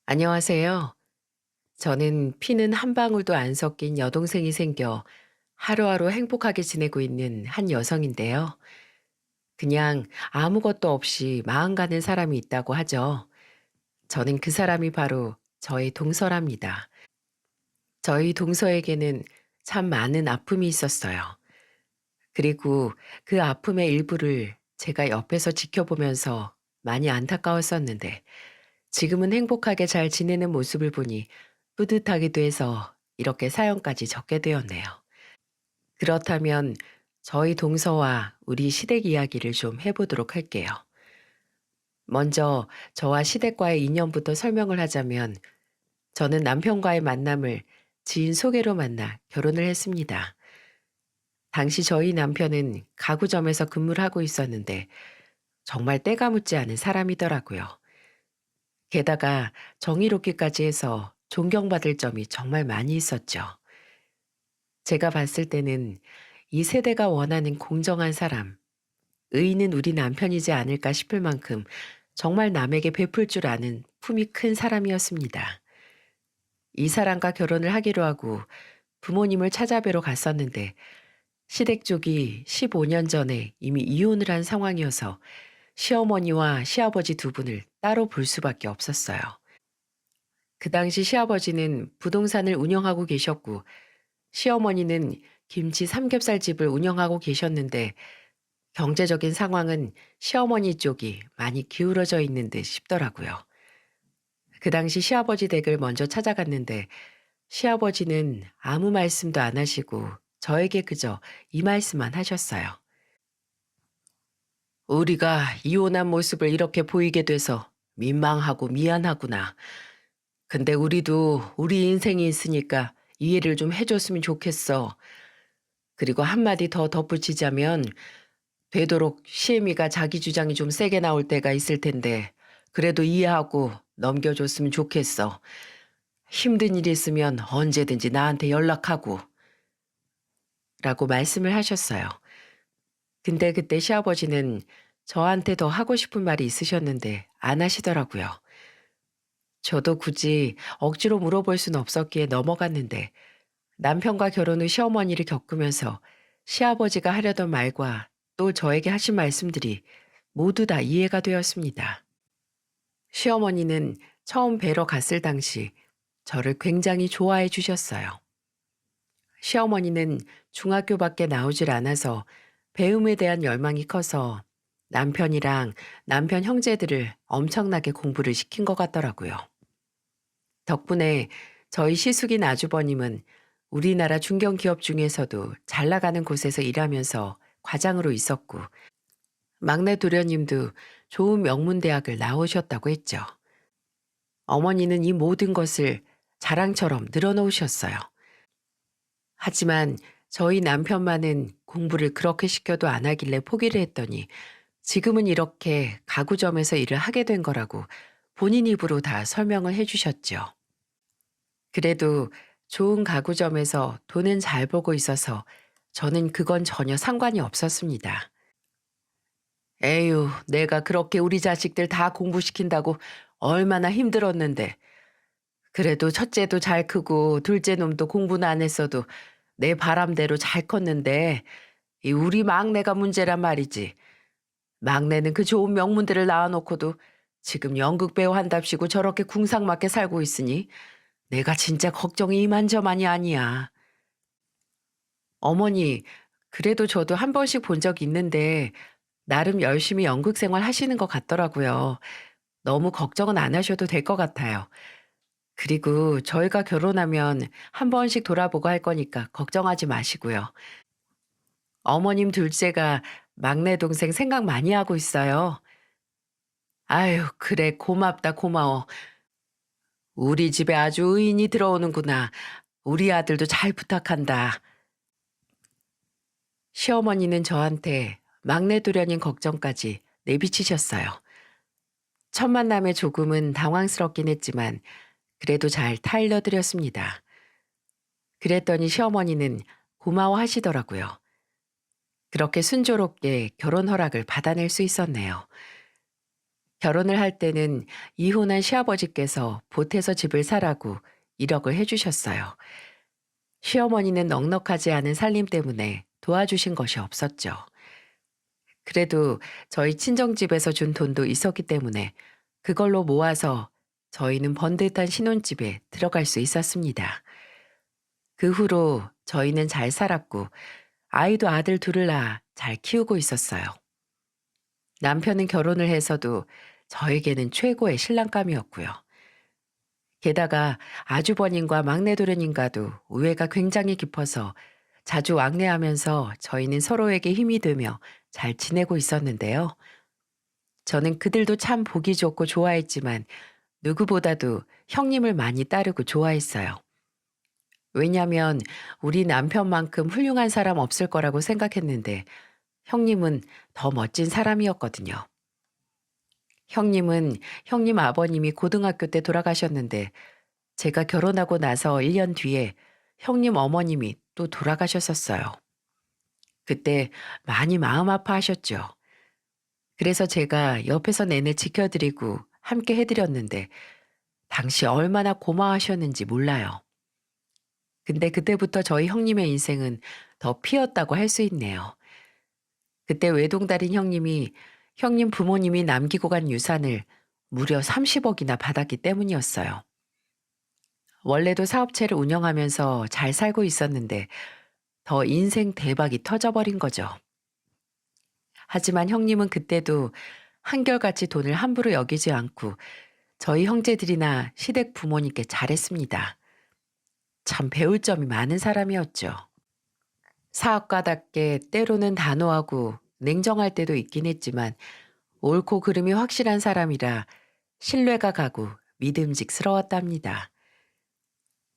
안녕하세요. 저는 피는 한 방울도 안 섞인 여동생이 생겨 하루하루 행복하게 지내고 있는 한 여성인데요. 그냥 아무것도 없이 마음 가는 사람이 있다고 하죠. 저는 그 사람이 바로 저의 동서랍니다. 저희 동서에게는 참 많은 아픔이 있었어요. 그리고 그 아픔의 일부를 제가 옆에서 지켜보면서 많이 안타까웠었는데 지금은 행복하게 잘 지내는 모습을 보니 뿌듯하기도 해서 이렇게 사연까지 적게 되었네요. 그렇다면 저희 동서와 우리 시댁 이야기를 좀 해보도록 할게요. 먼저 저와 시댁과의 인연부터 설명을 하자면 저는 남편과의 만남을 지인 소개로 만나 결혼을 했습니다. 당시 저희 남편은 가구점에서 근무를 하고 있었는데 정말 때가 묻지 않은 사람이더라고요. 게다가 정의롭기까지 해서 존경받을 점이 정말 많이 있었죠. 제가 봤을 때는 이 세대가 원하는 공정한 사람, 의인은 우리 남편이지 않을까 싶을 만큼 정말 남에게 베풀 줄 아는 품이 큰 사람이었습니다. 이 사람과 결혼을 하기로 하고 부모님을 찾아뵈러 갔었는데 시댁 쪽이 15년 전에 이미 이혼을 한 상황이어서 시어머니와 시아버지 두 분을 따로 볼 수밖에 없었어요. 그 당시 시아버지는 부동산을 운영하고 계셨고 시어머니는 김치 삼겹살 집을 운영하고 계셨는데 경제적인 상황은 시어머니 쪽이 많이 기울어져 있는 듯 싶더라고요. 그 당시 시아버지 댁을 먼저 찾아갔는데 시아버지는 아무 말씀도 안 하시고 저에게 그저 이 말씀만 하셨어요. 우리가 이혼한 모습을 이렇게 보이게 돼서 민망하고 미안하구나. 근데 우리도 우리 인생이 있으니까 이해를 좀 해줬으면 좋겠어. 그리고 한마디 더 덧붙이자면 되도록 시애미가 자기 주장이 좀 세게 나올 때가 있을 텐데 그래도 이해하고 넘겨줬으면 좋겠어. 힘든 일 있으면 언제든지 나한테 연락하고 라고 말씀을 하셨어요. 근데 그때 시아버지는 저한테 더 하고 싶은 말이 있으셨는데 안 하시더라고요. 저도 굳이 억지로 물어볼 수는 없었기에 넘어갔는데 남편과 결혼 후 시어머니를 겪으면서 시아버지가 하려던 말과 또 저에게 하신 말씀들이 모두 다 이해가 되었습니다. 시어머니는 처음 뵈러 갔을 당시 저를 굉장히 좋아해 주셨어요. 시어머니는 중학교밖에 나오질 않아서 배움에 대한 열망이 커서 남편이랑 남편 형제들을 엄청나게 공부를 시킨 것 같더라고요. 덕분에 저희 시숙인 아주버님은 우리나라 중견기업 중에서도 잘 나가는 곳에서 일하면서 과장으로 있었고 막내 도련님도 좋은 명문대학을 나오셨다고 했죠. 어머니는 이 모든 것을 자랑처럼 늘어놓으셨어요. 하지만 저희 남편만은 공부를 그렇게 시켜도 안 하길래 포기를 했더니 지금은 이렇게 가구점에서 일을 하게 된 거라고 본인 입으로 다 설명을 해 주셨죠. 그래도 좋은 가구점에서 돈은 잘 벌고 있어서 저는 그건 전혀 상관이 없었습니다. 에휴, 내가 그렇게 우리 자식들 다 공부시킨다고 얼마나 힘들었는데. 그래도 첫째도 잘 크고 둘째 놈도 공부는 안 했어도 내 바람대로 잘 컸는데 이 우리 막내가 문제란 말이지. 막내는 그 좋은 명문대를 낳아놓고도 지금 연극 배우 한답시고 저렇게 궁상맞게 살고 있으니 내가 진짜 걱정이 이만저만이 아니야. 어머니, 그래도 저도 한 번씩 본 적 있는데 나름 열심히 연극 생활 하시는 것 같더라고요. 너무 걱정은 안 하셔도 될 것 같아요. 그리고 저희가 결혼하면 한 번씩 돌아보고 할 거니까 걱정하지 마시고요. 어머님 둘째가 막내 동생 생각 많이 하고 있어요. 아유, 그래, 고맙다, 고마워. 우리 집에 아주 의인이 들어오는구나. 우리 아들도 잘 부탁한다. 시어머니는 저한테 막내 도련님 걱정까지 내비치셨어요. 첫 만남에 조금은 당황스럽긴 했지만 그래도 잘 타일러드렸습니다. 그랬더니 시어머니는 고마워하시더라고요. 그렇게 순조롭게 결혼 허락을 받아낼 수 있었네요. 결혼을 할 때는 이혼한 시아버지께서 보태서 집을 사라고 1억을 해주셨어요. 시어머니는 넉넉하지 않은 살림 때문에 도와주신 것이 없었죠. 그래도 저희 친정집에서 준 돈도 있었기 때문에 그걸로 모아서 저희는 번듯한 신혼집에 들어갈 수 있었습니다. 그 후로 저희는 잘 살았고 아이도 아들 둘을 낳아 잘 키우고 있었어요. 남편은 결혼을 해서도 저에게는 최고의 신랑감이었고요. 게다가 아주버님과 막내도련님과도 우애가 굉장히 깊어서 자주 왕래하면서 저희는 서로에게 힘이 되며 잘 지내고 있었는데요. 저는 그들도 참 보기 좋고 좋아했지만 누구보다도 형님을 많이 따르고 좋아했어요. 왜냐면 우리 남편만큼 훌륭한 사람 없을 거라고 생각했는데 형님은 더 멋진 사람이었거든요. 형님은 형님 아버님이 고등학교 때 돌아가셨는데 제가 결혼하고 나서 1년 뒤에 형님 어머님이 또 돌아가셨었어요. 그때 많이 마음 아파하셨죠. 그래서 제가 옆에서 내내 지켜드리고 함께 해드렸는데 당시 얼마나 고마워하셨는지 몰라요. 근데 그때부터 저희 형님의 인생은 더 피었다고 할 수 있네요. 그때 외동달인 형님이 형님 부모님이 남기고 간 유산을 무려 30억이나 받았기 때문이었어요. 원래도 사업체를 운영하면서 잘 살고 있었는데 더 인생 대박이 터져버린 거죠. 하지만 형님은 그때도 한결같이 돈을 함부로 여기지 않고 저희 형제들이나 시댁 부모님께 잘했습니다. 참 배울 점이 많은 사람이었죠. 사업가답게 때로는 단호하고 냉정할 때도 있긴 했지만 옳고 그름이 확실한 사람이라 신뢰가 가고 믿음직스러웠답니다.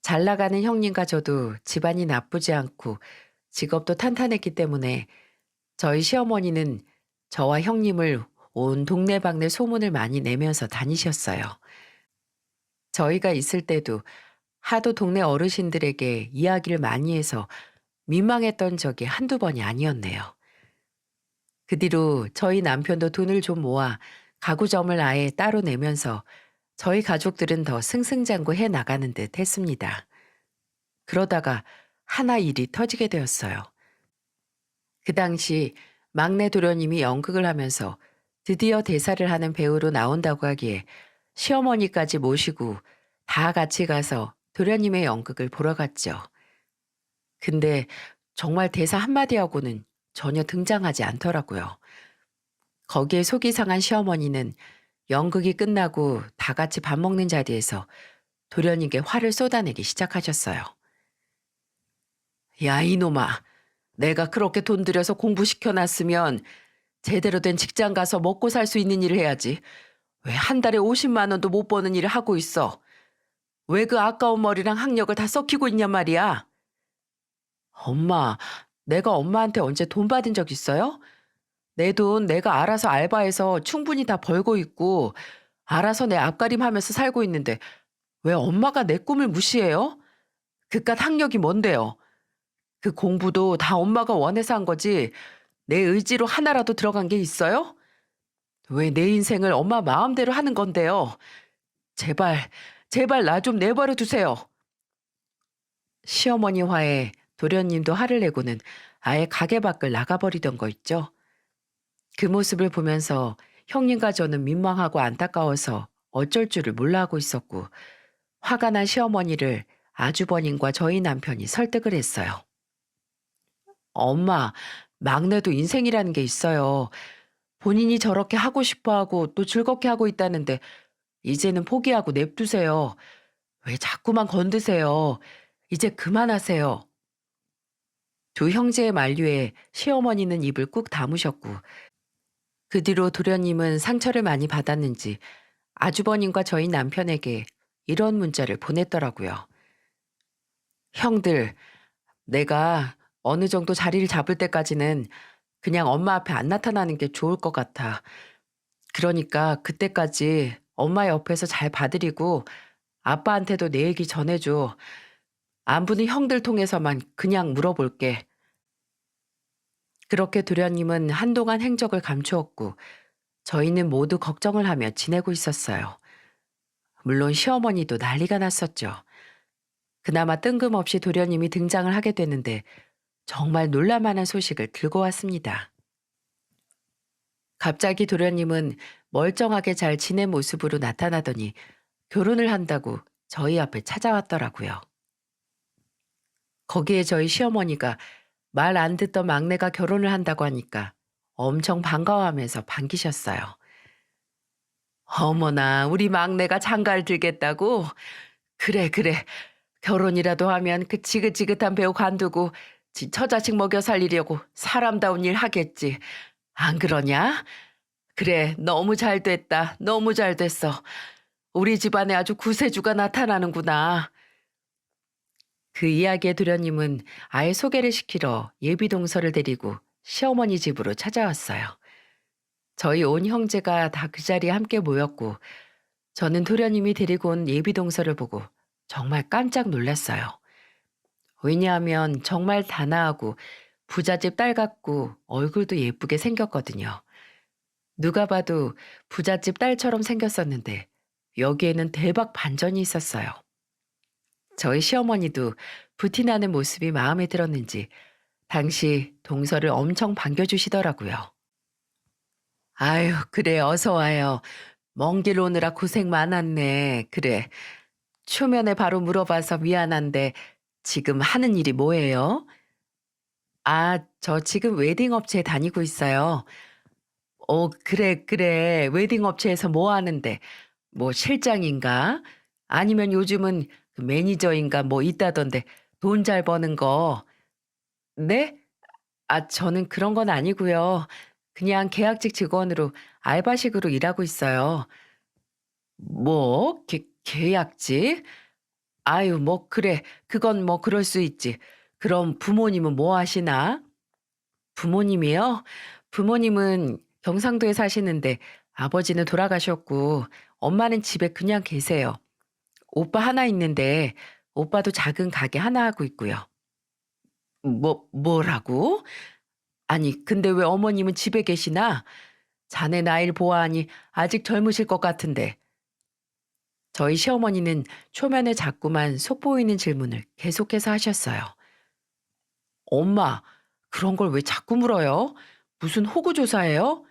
잘 나가는 형님과 저도 집안이 나쁘지 않고 직업도 탄탄했기 때문에 저희 시어머니는 저와 형님을 온 동네방네 소문을 많이 내면서 다니셨어요. 저희가 있을 때도 하도 동네 어르신들에게 이야기를 많이 해서 민망했던 적이 한두 번이 아니었네요. 그 뒤로 저희 남편도 돈을 좀 모아 가구점을 아예 따로 내면서 저희 가족들은 더 승승장구해 나가는 듯 했습니다. 그러다가 하나 일이 터지게 되었어요. 그 당시 막내 도련님이 연극을 하면서 드디어 대사를 하는 배우로 나온다고 하기에 시어머니까지 모시고 다 같이 가서 도련님의 연극을 보러 갔죠. 근데 정말 대사 한마디하고는 전혀 등장하지 않더라고요. 거기에 속이 상한 시어머니는 연극이 끝나고 다 같이 밥 먹는 자리에서 도련님께 화를 쏟아내기 시작하셨어요. 야, 이놈아. 내가 그렇게 돈 들여서 공부시켜놨으면 제대로 된 직장 가서 먹고 살 수 있는 일을 해야지. 왜 한 달에 50만 원도 못 버는 일을 하고 있어? 왜 그 아까운 머리랑 학력을 다 썩히고 있냔 말이야? 엄마, 내가 엄마한테 언제 돈 받은 적 있어요? 내 돈 내가 알아서 알바해서 충분히 다 벌고 있고 알아서 내 앞가림 하면서 살고 있는데 왜 엄마가 내 꿈을 무시해요? 그깟 학력이 뭔데요? 그 공부도 다 엄마가 원해서 한 거지 내 의지로 하나라도 들어간 게 있어요? 왜 내 인생을 엄마 마음대로 하는 건데요? 제발, 제발 나 좀 내버려 두세요. 시어머니 화에 도련님도 화를 내고는 아예 가게 밖을 나가버리던 거 있죠. 그 모습을 보면서 형님과 저는 민망하고 안타까워서 어쩔 줄을 몰라 하고 있었고 화가 난 시어머니를 아주버님과 저희 남편이 설득을 했어요. 엄마, 막내도 인생이라는 게 있어요. 본인이 저렇게 하고 싶어 하고 또 즐겁게 하고 있다는데 이제는 포기하고 냅두세요. 왜 자꾸만 건드세요. 이제 그만하세요. 두 형제의 만류에 시어머니는 입을 꾹 다무셨고 그 뒤로 도련님은 상처를 많이 받았는지 아주버님과 저희 남편에게 이런 문자를 보냈더라고요. 형들, 내가 어느 정도 자리를 잡을 때까지는 그냥 엄마 앞에 안 나타나는 게 좋을 것 같아. 그러니까 그때까지 엄마 옆에서 잘 봐드리고 아빠한테도 내 얘기 전해줘. 안부는 형들 통해서만 그냥 물어볼게. 그렇게 도련님은 한동안 행적을 감추었고 저희는 모두 걱정을 하며 지내고 있었어요. 물론 시어머니도 난리가 났었죠. 그나마 뜬금없이 도련님이 등장을 하게 됐는데 정말 놀랄만한 소식을 들고 왔습니다. 갑자기 도련님은 멀쩡하게 잘 지낸 모습으로 나타나더니 결혼을 한다고 저희 앞에 찾아왔더라고요. 거기에 저희 시어머니가 말 안 듣던 막내가 결혼을 한다고 하니까 엄청 반가워하면서 반기셨어요. 어머나, 우리 막내가 장가를 들겠다고? 그래, 그래. 결혼이라도 하면 그 지긋지긋한 배우 관두고 지 처자식 먹여 살리려고 사람다운 일 하겠지. 안 그러냐? 그래, 너무 잘 됐다. 너무 잘 됐어. 우리 집안에 아주 구세주가 나타나는구나. 그 이야기에 도련님은 아예 소개를 시키러 예비동서를 데리고 시어머니 집으로 찾아왔어요. 저희 온 형제가 다 그 자리에 함께 모였고 저는 도련님이 데리고 온 예비동서를 보고 정말 깜짝 놀랐어요. 왜냐하면 정말 단아하고 부잣집 딸 같고 얼굴도 예쁘게 생겼거든요. 누가 봐도 부잣집 딸처럼 생겼었는데 여기에는 대박 반전이 있었어요. 저희 시어머니도 부티나는 모습이 마음에 들었는지 당시 동서를 엄청 반겨주시더라고요. 아유, 그래, 어서 와요. 먼 길 오느라 고생 많았네. 그래. 초면에 바로 물어봐서 미안한데 지금 하는 일이 뭐예요? 아, 저 지금 웨딩 업체에 다니고 있어요. 그래, 그래. 웨딩 업체에서 뭐 하는데? 뭐 실장인가? 아니면 요즘은 그 매니저인가 뭐 있다던데 돈 잘 버는 거. 네? 아, 저는 그런 건 아니고요. 그냥 계약직 직원으로 알바식으로 일하고 있어요. 뭐? 계약직? 아유, 뭐 그래. 그건 뭐 그럴 수 있지. 그럼 부모님은 뭐 하시나? 부모님이요? 부모님은 경상도에 사시는데 아버지는 돌아가셨고 엄마는 집에 그냥 계세요. 오빠 하나 있는데 오빠도 작은 가게 하나 하고 있고요. 뭐라고? 아니, 근데 왜 어머님은 집에 계시나? 자네 나이를 보아하니 아직 젊으실 것 같은데. 저희 시어머니는 초면에 자꾸만 속보이는 질문을 계속해서 하셨어요. 엄마, 그런 걸 왜 자꾸 물어요? 무슨 호구조사예요?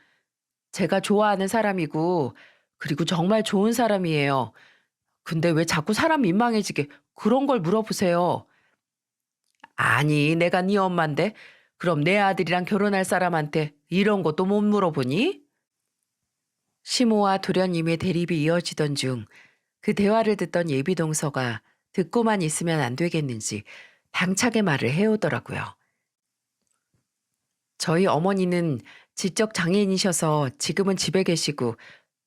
제가 좋아하는 사람이고, 그리고 정말 좋은 사람이에요. 근데 왜 자꾸 사람 민망해지게 그런 걸 물어보세요? 아니, 내가 네 엄마인데, 그럼 내 아들이랑 결혼할 사람한테 이런 것도 못 물어보니? 시모와 도련님의 대립이 이어지던 중 그 대화를 듣던 예비동서가 듣고만 있으면 안 되겠는지 당차게 말을 해오더라고요. 저희 어머니는 지적 장애인이셔서 지금은 집에 계시고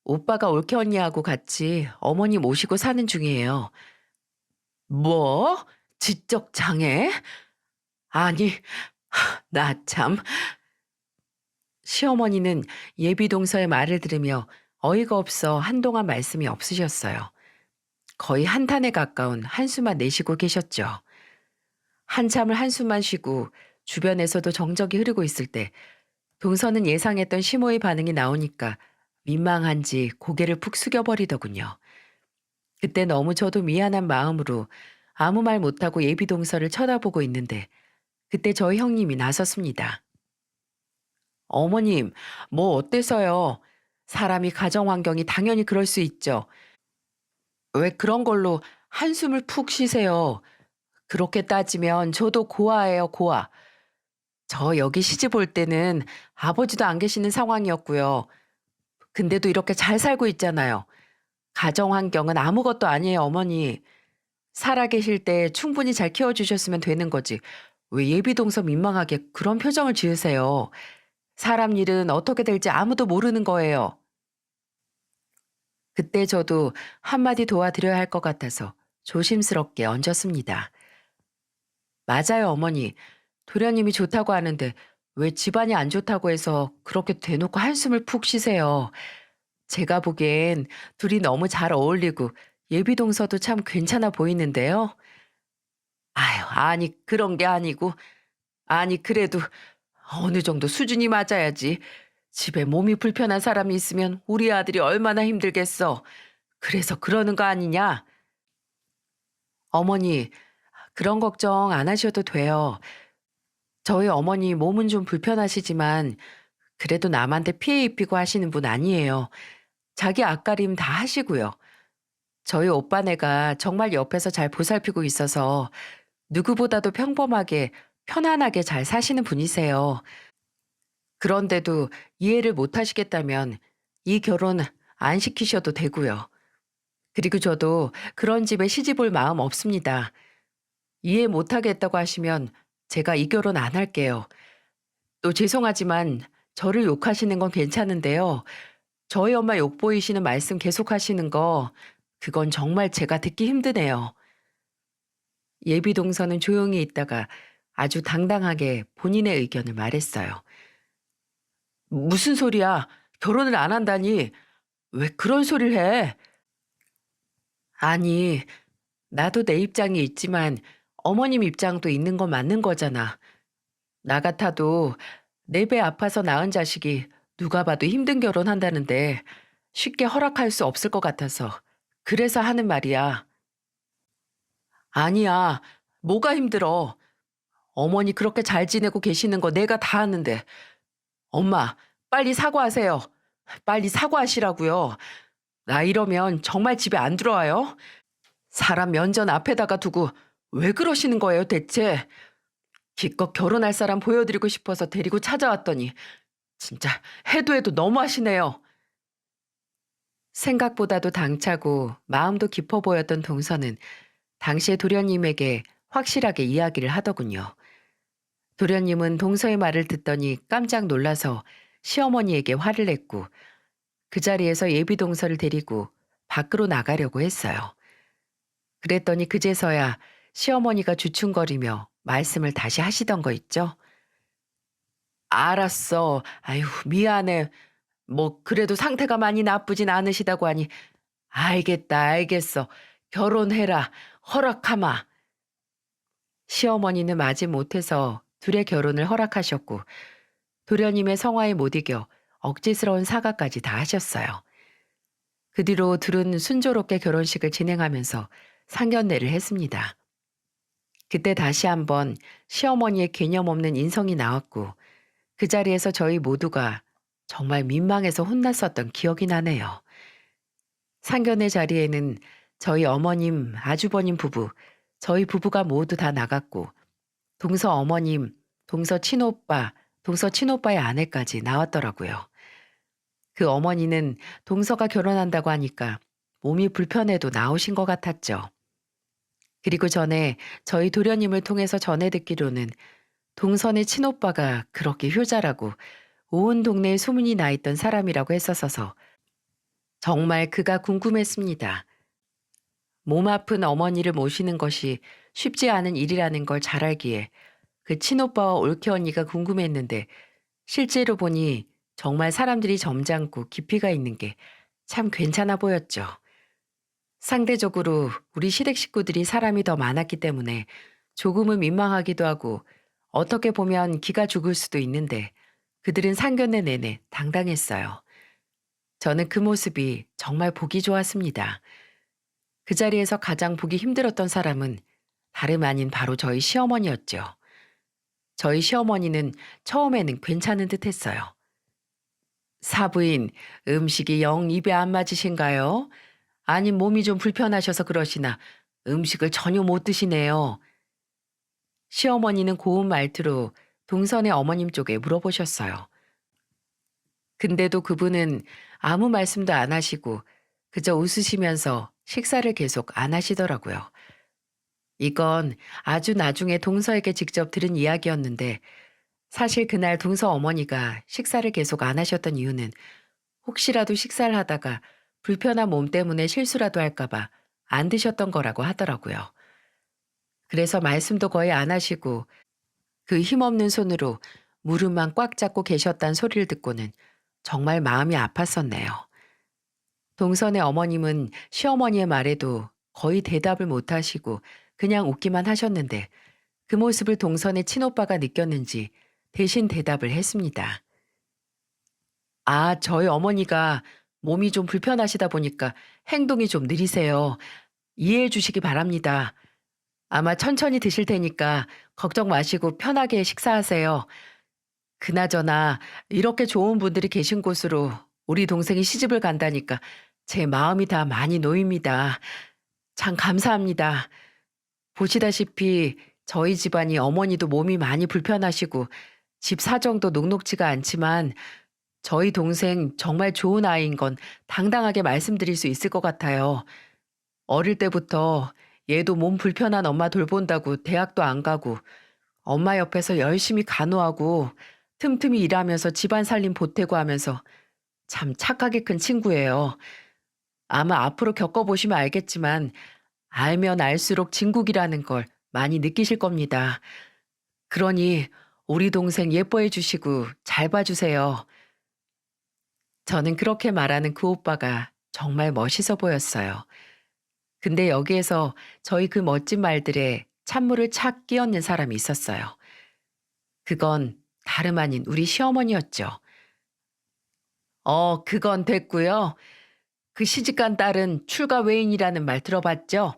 오빠가 올케 언니하고 같이 어머니 모시고 사는 중이에요. 뭐? 지적 장애? 아니, 나 참. 시어머니는 예비동서의 말을 들으며 어이가 없어 한동안 말씀이 없으셨어요. 거의 한탄에 가까운 한숨만 내쉬고 계셨죠. 한참을 한숨만 쉬고 주변에서도 정적이 흐르고 있을 때 동서는 예상했던 시모의 반응이 나오니까 민망한지 고개를 푹 숙여버리더군요. 그때 너무 저도 미안한 마음으로 아무 말 못하고 예비동서를 쳐다보고 있는데 그때 저희 형님이 나섰습니다. 어머님, 뭐 어때서요? 사람이 가정 환경이 당연히 그럴 수 있죠. 왜 그런 걸로 한숨을 푹 쉬세요? 그렇게 따지면 저도 고아예요, 고아. 저 여기 시집 올 때는 아버지도 안 계시는 상황이었고요. 근데도 이렇게 잘 살고 있잖아요. 가정 환경은 아무것도 아니에요, 어머니. 살아 계실 때 충분히 잘 키워주셨으면 되는 거지. 왜 예비동서 민망하게 그런 표정을 지으세요? 사람 일은 어떻게 될지 아무도 모르는 거예요. 그때 저도 한마디 도와드려야 할 것 같아서 조심스럽게 얹었습니다. 맞아요, 어머니. 도련님이 좋다고 하는데 왜 집안이 안 좋다고 해서 그렇게 대놓고 한숨을 푹 쉬세요. 제가 보기엔 둘이 너무 잘 어울리고 예비동서도 참 괜찮아 보이는데요. 아유, 아니, 그런 게 아니고. 아니, 그래도 어느 정도 수준이 맞아야지. 집에 몸이 불편한 사람이 있으면 우리 아들이 얼마나 힘들겠어. 그래서 그러는 거 아니냐? 어머니, 그런 걱정 안 하셔도 돼요. 저희 어머니 몸은 좀 불편하시지만 그래도 남한테 피해 입히고 하시는 분 아니에요. 자기 앞가림 다 하시고요. 저희 오빠네가 정말 옆에서 잘 보살피고 있어서 누구보다도 평범하게 편안하게 잘 사시는 분이세요. 그런데도 이해를 못 하시겠다면 이 결혼 안 시키셔도 되고요. 그리고 저도 그런 집에 시집 올 마음 없습니다. 이해 못 하겠다고 하시면 제가 이 결혼 안 할게요. 또 죄송하지만 저를 욕하시는 건 괜찮은데요. 저희 엄마 욕보이시는 말씀 계속하시는 거 그건 정말 제가 듣기 힘드네요. 예비 동서는 조용히 있다가 아주 당당하게 본인의 의견을 말했어요. 무슨 소리야? 결혼을 안 한다니. 왜 그런 소리를 해? 아니, 나도 내 입장이 있지만 어머님 입장도 있는 건 맞는 거잖아. 나 같아도 내 배 아파서 낳은 자식이 누가 봐도 힘든 결혼한다는데 쉽게 허락할 수 없을 것 같아서. 그래서 하는 말이야. 아니야. 뭐가 힘들어. 어머니 그렇게 잘 지내고 계시는 거 내가 다 아는데. 엄마, 빨리 사과하세요. 빨리 사과하시라고요. 나 이러면 정말 집에 안 들어와요. 사람 면전 앞에다가 두고 왜 그러시는 거예요, 대체? 기껏 결혼할 사람 보여드리고 싶어서 데리고 찾아왔더니 진짜 해도 해도 너무하시네요. 생각보다도 당차고 마음도 깊어 보였던 동서는 당시의 도련님에게 확실하게 이야기를 하더군요. 도련님은 동서의 말을 듣더니 깜짝 놀라서 시어머니에게 화를 냈고 그 자리에서 예비 동서를 데리고 밖으로 나가려고 했어요. 그랬더니 그제서야 시어머니가 주춤거리며 말씀을 다시 하시던 거 있죠? 알았어. 아유, 미안해. 뭐, 그래도 상태가 많이 나쁘진 않으시다고 하니, 알겠다, 알겠어. 결혼해라. 허락하마. 시어머니는 마지 못해서 둘의 결혼을 허락하셨고, 도련님의 성화에 못 이겨 억지스러운 사과까지 다 하셨어요. 그 뒤로 둘은 순조롭게 결혼식을 진행하면서 상견례를 했습니다. 그때 다시 한번 시어머니의 개념 없는 인성이 나왔고, 그 자리에서 저희 모두가 정말 민망해서 혼났었던 기억이 나네요. 상견례 자리에는 저희 어머님, 아주버님 부부, 저희 부부가 모두 다 나갔고, 동서 어머님, 동서 친오빠, 동서 친오빠의 아내까지 나왔더라고요. 그 어머니는 동서가 결혼한다고 하니까 몸이 불편해도 나오신 것 같았죠. 그리고 전에 저희 도련님을 통해서 전해 듣기로는 동선의 친오빠가 그렇게 효자라고 온 동네에 소문이 나 있던 사람이라고 했었어서 정말 그가 궁금했습니다. 몸 아픈 어머니를 모시는 것이 쉽지 않은 일이라는 걸 잘 알기에 그 친오빠와 올케 언니가 궁금했는데 실제로 보니 정말 사람들이 점잖고 깊이가 있는 게 참 괜찮아 보였죠. 상대적으로 우리 시댁 식구들이 사람이 더 많았기 때문에 조금은 민망하기도 하고 어떻게 보면 기가 죽을 수도 있는데 그들은 상견례 내내 당당했어요. 저는 그 모습이 정말 보기 좋았습니다. 그 자리에서 가장 보기 힘들었던 사람은 다름 아닌 바로 저희 시어머니였죠. 저희 시어머니는 처음에는 괜찮은 듯 했어요. 사부인, 음식이 영 입에 안 맞으신가요? 아님 몸이 좀 불편하셔서 그러시나 음식을 전혀 못 드시네요. 시어머니는 고운 말투로 동선의 어머님 쪽에 물어보셨어요. 근데도 그분은 아무 말씀도 안 하시고 그저 웃으시면서 식사를 계속 안 하시더라고요. 이건 아주 나중에 동서에게 직접 들은 이야기였는데 사실 그날 동서 어머니가 식사를 계속 안 하셨던 이유는 혹시라도 식사를 하다가 불편한 몸 때문에 실수라도 할까봐 안 드셨던 거라고 하더라고요. 그래서 말씀도 거의 안 하시고 그 힘없는 손으로 무릎만 꽉 잡고 계셨단 소리를 듣고는 정말 마음이 아팠었네요. 동선의 어머님은 시어머니의 말에도 거의 대답을 못 하시고 그냥 웃기만 하셨는데 그 모습을 동선의 친오빠가 느꼈는지 대신 대답을 했습니다. 아, 저희 어머니가 몸이 좀 불편하시다 보니까 행동이 좀 느리세요. 이해해 주시기 바랍니다. 아마 천천히 드실 테니까 걱정 마시고 편하게 식사하세요. 그나저나 이렇게 좋은 분들이 계신 곳으로 우리 동생이 시집을 간다니까 제 마음이 다 많이 놓입니다. 참 감사합니다. 보시다시피 저희 집안이 어머니도 몸이 많이 불편하시고 집 사정도 녹록지가 않지만 저희 동생 정말 좋은 아이인 건 당당하게 말씀드릴 수 있을 것 같아요. 어릴 때부터 얘도 몸 불편한 엄마 돌본다고 대학도 안 가고 엄마 옆에서 열심히 간호하고 틈틈이 일하면서 집안 살림 보태고 하면서 참 착하게 큰 친구예요. 아마 앞으로 겪어보시면 알겠지만 알면 알수록 진국이라는 걸 많이 느끼실 겁니다. 그러니 우리 동생 예뻐해 주시고 잘 봐주세요. 저는 그렇게 말하는 그 오빠가 정말 멋있어 보였어요. 근데 여기에서 저희 그 멋진 말들에 찬물을 착 끼얹는 사람이 있었어요. 그건 다름 아닌 우리 시어머니였죠. 그건 됐고요. 그 시집간 딸은 출가 외인이라는 말 들어봤죠?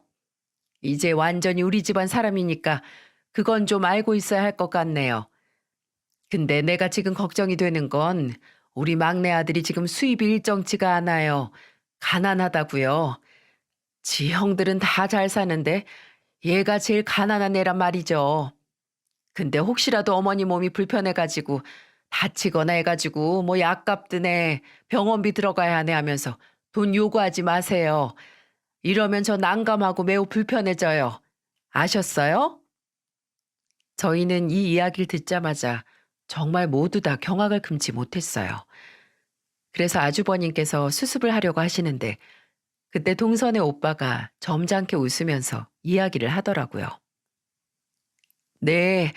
이제 완전히 우리 집안 사람이니까 그건 좀 알고 있어야 할 것 같네요. 근데 내가 지금 걱정이 되는 건 우리 막내 아들이 지금 수입이 일정치가 않아요. 가난하다고요. 지 형들은 다 잘 사는데 얘가 제일 가난한 애란 말이죠. 근데 혹시라도 어머니 몸이 불편해가지고 다치거나 해가지고 뭐 약값 드네, 병원비 들어가야 하네 하면서 돈 요구하지 마세요. 이러면 저 난감하고 매우 불편해져요. 아셨어요? 저희는 이 이야기를 듣자마자 정말 모두 다 경악을 금치 못했어요. 그래서 아주버님께서 수습을 하려고 하시는데 그때 동선의 오빠가 점잖게 웃으면서 이야기를 하더라고요. 네,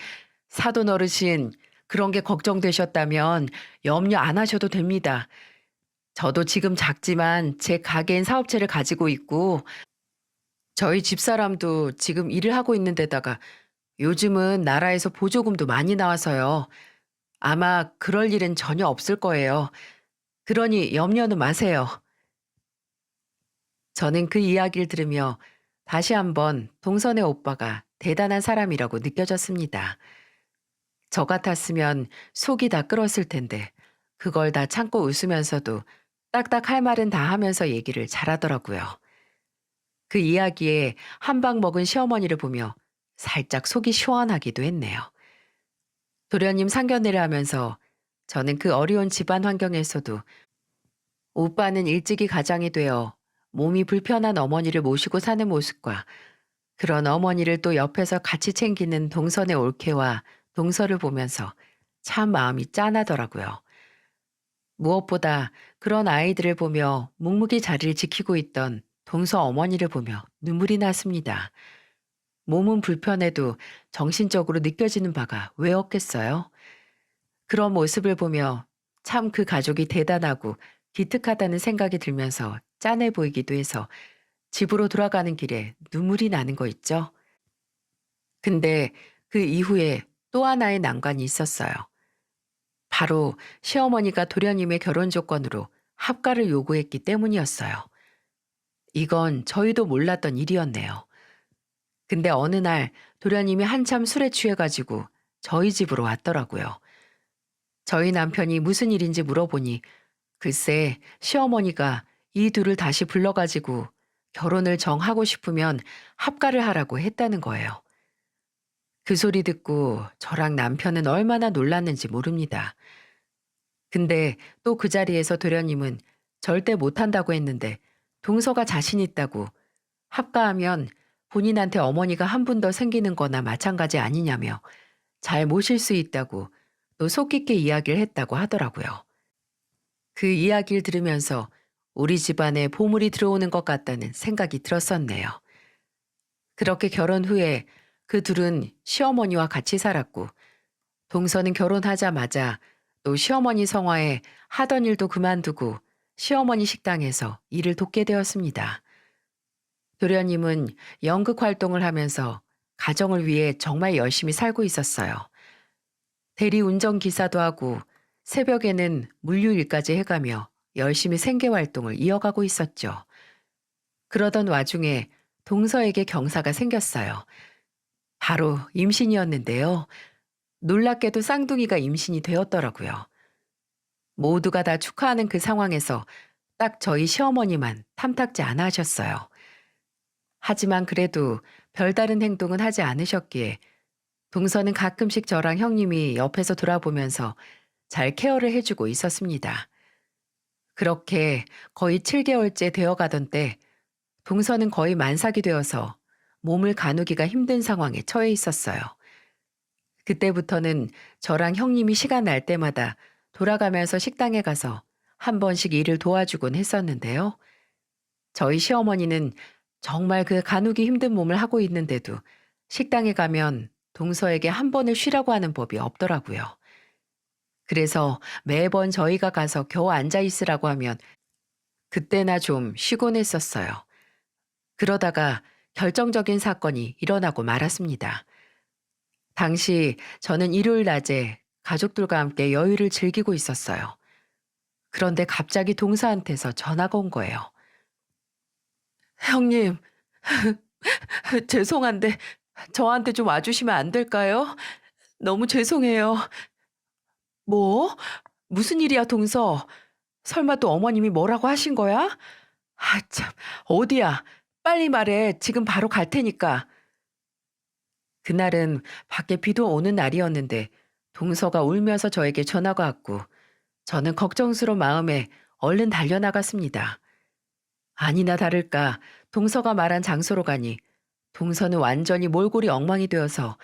사돈 어르신, 그런 게 걱정되셨다면 염려 안 하셔도 됩니다. 저도 지금 작지만 제 가게인 사업체를 가지고 있고 저희 집사람도 지금 일을 하고 있는 데다가 요즘은 나라에서 보조금도 많이 나와서요. 아마 그럴 일은 전혀 없을 거예요. 그러니 염려는 마세요. 저는 그 이야기를 들으며 다시 한번 동선의 오빠가 대단한 사람이라고 느껴졌습니다. 저 같았으면 속이 다 끓었을 텐데 그걸 다 참고 웃으면서도 딱딱 할 말은 다 하면서 얘기를 잘하더라고요. 그 이야기에 한 방 먹은 시어머니를 보며 살짝 속이 시원하기도 했네요. 도련님 상견례를 하면서 저는 그 어려운 집안 환경에서도 오빠는 일찍이 가장이 되어 몸이 불편한 어머니를 모시고 사는 모습과 그런 어머니를 또 옆에서 같이 챙기는 동선의 올케와 동서를 보면서 참 마음이 짠하더라고요. 무엇보다 그런 아이들을 보며 묵묵히 자리를 지키고 있던 동서 어머니를 보며 눈물이 났습니다. 몸은 불편해도 정신적으로 느껴지는 바가 왜 없겠어요? 그런 모습을 보며 참 그 가족이 대단하고 기특하다는 생각이 들면서 짠해 보이기도 해서 집으로 돌아가는 길에 눈물이 나는 거 있죠. 근데 그 이후에 또 하나의 난관이 있었어요. 바로 시어머니가 도련님의 결혼 조건으로 합가를 요구했기 때문이었어요. 이건 저희도 몰랐던 일이었네요. 근데 어느 날 도련님이 한참 술에 취해가지고 저희 집으로 왔더라고요. 저희 남편이 무슨 일인지 물어보니 글쎄 시어머니가 이 둘을 다시 불러가지고 결혼을 정하고 싶으면 합가를 하라고 했다는 거예요. 그 소리 듣고 저랑 남편은 얼마나 놀랐는지 모릅니다. 근데 또 그 자리에서 도련님은 절대 못한다고 했는데 동서가 자신 있다고 합가하면 본인한테 어머니가 한 분 더 생기는 거나 마찬가지 아니냐며 잘 모실 수 있다고 또 속 깊게 이야기를 했다고 하더라고요. 그 이야기를 들으면서 우리 집안에 보물이 들어오는 것 같다는 생각이 들었었네요. 그렇게 결혼 후에 그 둘은 시어머니와 같이 살았고 동서는 결혼하자마자 또 시어머니 성화에 하던 일도 그만두고 시어머니 식당에서 일을 돕게 되었습니다. 도련님은 연극 활동을 하면서 가정을 위해 정말 열심히 살고 있었어요. 대리 운전기사도 하고 새벽에는 물류일까지 해가며 열심히 생계 활동을 이어가고 있었죠. 그러던 와중에 동서에게 경사가 생겼어요. 바로 임신이었는데요. 놀랍게도 쌍둥이가 임신이 되었더라고요. 모두가 다 축하하는 그 상황에서 딱 저희 시어머니만 탐탁지 않아 하셨어요. 하지만 그래도 별다른 행동은 하지 않으셨기에 동서는 가끔씩 저랑 형님이 옆에서 돌아보면서 잘 케어를 해주고 있었습니다. 그렇게 거의 7개월째 되어 가던 때 동서는 거의 만삭이 되어서 몸을 가누기가 힘든 상황에 처해 있었어요. 그때부터는 저랑 형님이 시간 날 때마다 돌아가면서 식당에 가서 한 번씩 일을 도와주곤 했었는데요. 저희 시어머니는 정말 그 가누기 힘든 몸을 하고 있는데도 식당에 가면 동서에게 한 번을 쉬라고 하는 법이 없더라고요. 그래서 매번 저희가 가서 겨우 앉아 있으라고 하면 그때나 좀 쉬곤 했었어요. 그러다가 결정적인 사건이 일어나고 말았습니다. 당시 저는 일요일 낮에 가족들과 함께 여유를 즐기고 있었어요. 그런데 갑자기 동서한테서 전화가 온 거예요. 형님, 죄송한데 저한테 좀 와주시면 안 될까요? 너무 죄송해요. 뭐? 무슨 일이야, 동서? 설마 또 어머님이 뭐라고 하신 거야? 아, 참. 어디야? 빨리 말해. 지금 바로 갈 테니까. 그날은 밖에 비도 오는 날이었는데 동서가 울면서 저에게 전화가 왔고 저는 걱정스러운 마음에 얼른 달려나갔습니다. 아니나 다를까 동서가 말한 장소로 가니 동서는 완전히 몰골이 엉망이 되어서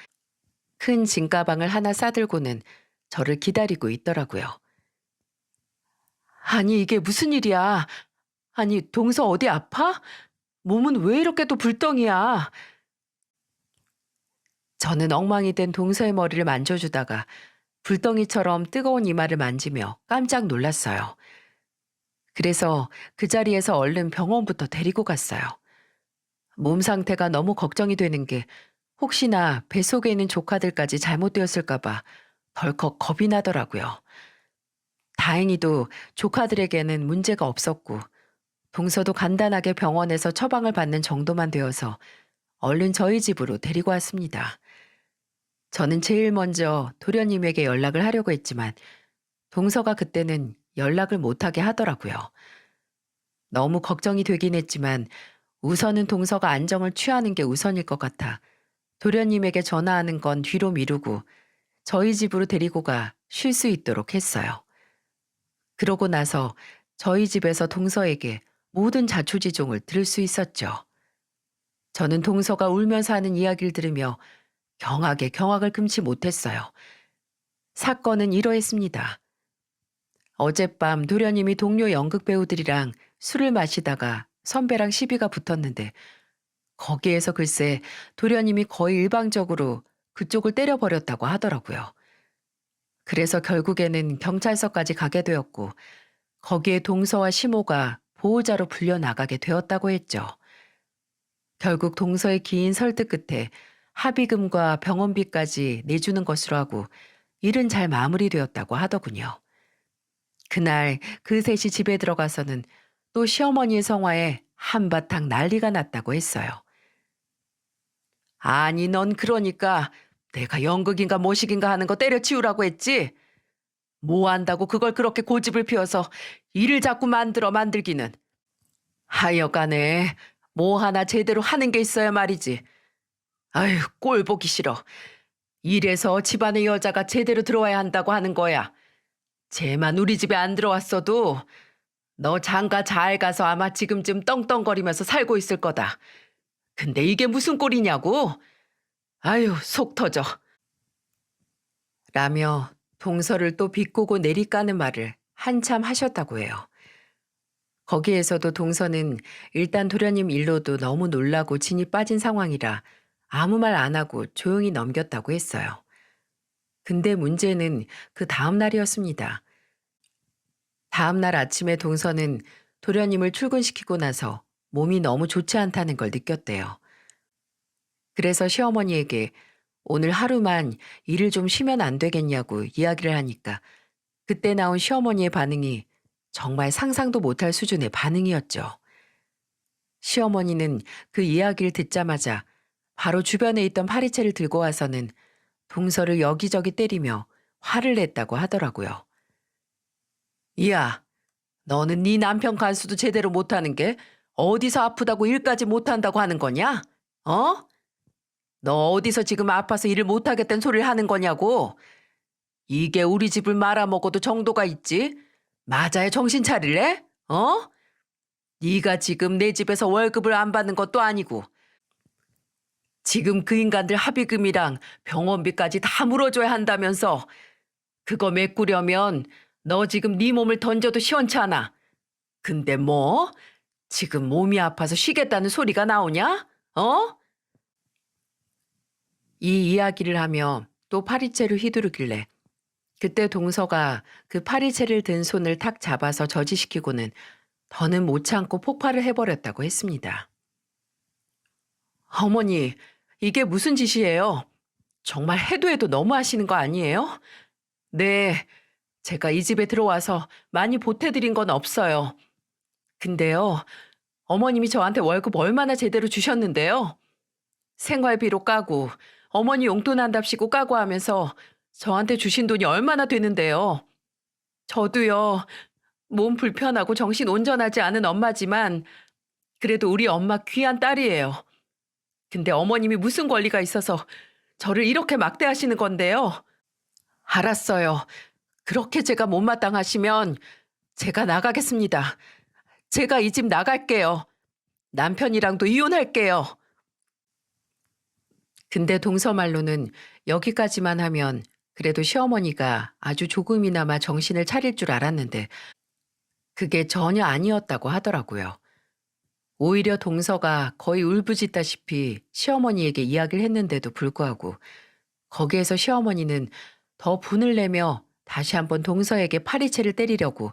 큰 짐가방을 하나 싸들고는 저를 기다리고 있더라고요. 아니 이게 무슨 일이야? 아니 동서 어디 아파? 몸은 왜 이렇게 또 불덩이야? 저는 엉망이 된 동서의 머리를 만져주다가 불덩이처럼 뜨거운 이마를 만지며 깜짝 놀랐어요. 그래서 그 자리에서 얼른 병원부터 데리고 갔어요. 몸 상태가 너무 걱정이 되는 게 혹시나 뱃속에 있는 조카들까지 잘못되었을까봐 덜컥 겁이 나더라고요. 다행히도 조카들에게는 문제가 없었고 동서도 간단하게 병원에서 처방을 받는 정도만 되어서 얼른 저희 집으로 데리고 왔습니다. 저는 제일 먼저 도련님에게 연락을 하려고 했지만 동서가 그때는 연락을 못하게 하더라고요. 너무 걱정이 되긴 했지만 우선은 동서가 안정을 취하는 게 우선일 것 같아 도련님에게 전화하는 건 뒤로 미루고 저희 집으로 데리고 가 쉴 수 있도록 했어요. 그러고 나서 저희 집에서 동서에게 모든 자초지종을 들을 수 있었죠. 저는 동서가 울면서 하는 이야기를 들으며 경악에 경악을 금치 못했어요. 사건은 이러했습니다. 어젯밤 도련님이 동료 연극 배우들이랑 술을 마시다가 선배랑 시비가 붙었는데 거기에서 글쎄 도련님이 거의 일방적으로 그쪽을 때려버렸다고 하더라고요. 그래서 결국에는 경찰서까지 가게 되었고 거기에 동서와 시모가 보호자로 불려나가게 되었다고 했죠. 결국 동서의 긴 설득 끝에 합의금과 병원비까지 내주는 것으로 하고 일은 잘 마무리되었다고 하더군요. 그날 그 셋이 집에 들어가서는 또 시어머니의 성화에 한바탕 난리가 났다고 했어요. 아니 넌 그러니까 내가 연극인가 모식인가 하는 거 때려치우라고 했지? 뭐 한다고 그걸 그렇게 고집을 피워서 일을 자꾸 만들기는. 하여간에 뭐 하나 제대로 하는 게 있어야 말이지. 아휴 꼴 보기 싫어. 이래서 집안의 여자가 제대로 들어와야 한다고 하는 거야. 쟤만 우리 집에 안 들어왔어도 너 장가 잘 가서 아마 지금쯤 떵떵거리면서 살고 있을 거다. 근데 이게 무슨 꼴이냐고? 아유 속 터져. 라며 동서를 또 비꼬고 내리까는 말을 한참 하셨다고 해요. 거기에서도 동서는 일단 도련님 일로도 너무 놀라고 진이 빠진 상황이라 아무 말 안 하고 조용히 넘겼다고 했어요. 근데 문제는 그 다음 날이었습니다. 다음 날 아침에 동서는 도련님을 출근시키고 나서 몸이 너무 좋지 않다는 걸 느꼈대요. 그래서 시어머니에게 오늘 하루만 일을 좀 쉬면 안 되겠냐고 이야기를 하니까 그때 나온 시어머니의 반응이 정말 상상도 못할 수준의 반응이었죠. 시어머니는 그 이야기를 듣자마자 바로 주변에 있던 파리채를 들고 와서는 동서를 여기저기 때리며 화를 냈다고 하더라고요. 이야, 너는 네 남편 간수도 제대로 못하는 게 어디서 아프다고 일까지 못한다고 하는 거냐? 어? 너 어디서 지금 아파서 일을 못하겠다는 소리를 하는 거냐고? 이게 우리 집을 말아먹어도 정도가 있지? 맞아야 정신 차릴래? 어? 네가 지금 내 집에서 월급을 안 받는 것도 아니고 지금 그 인간들 합의금이랑 병원비까지 다 물어줘야 한다면서 그거 메꾸려면 너 지금 네 몸을 던져도 시원찮아. 근데 뭐? 지금 몸이 아파서 쉬겠다는 소리가 나오냐? 어? 이 이야기를 하며 또 파리채를 휘두르길래 그때 동서가 그 파리채를 든 손을 탁 잡아서 저지시키고는 더는 못 참고 폭발을 해버렸다고 했습니다. 어머니, 이게 무슨 짓이에요? 정말 해도 해도 너무 하시는 거 아니에요? 네, 제가 이 집에 들어와서 많이 보태드린 건 없어요. 근데요, 어머님이 저한테 월급 얼마나 제대로 주셨는데요? 생활비로 까고 어머니 용돈 한답시고 까고 하면서 저한테 주신 돈이 얼마나 되는데요. 저도요, 몸 불편하고 정신 온전하지 않은 엄마지만 그래도 우리 엄마 귀한 딸이에요. 근데 어머님이 무슨 권리가 있어서 저를 이렇게 막대하시는 건데요. 알았어요. 그렇게 제가 못마땅하시면 제가 나가겠습니다. 제가 이 집 나갈게요. 남편이랑도 이혼할게요. 근데 동서 말로는 여기까지만 하면 그래도 시어머니가 아주 조금이나마 정신을 차릴 줄 알았는데 그게 전혀 아니었다고 하더라고요. 오히려 동서가 거의 울부짖다시피 시어머니에게 이야기를 했는데도 불구하고 거기에서 시어머니는 더 분을 내며 다시 한번 동서에게 파리채를 때리려고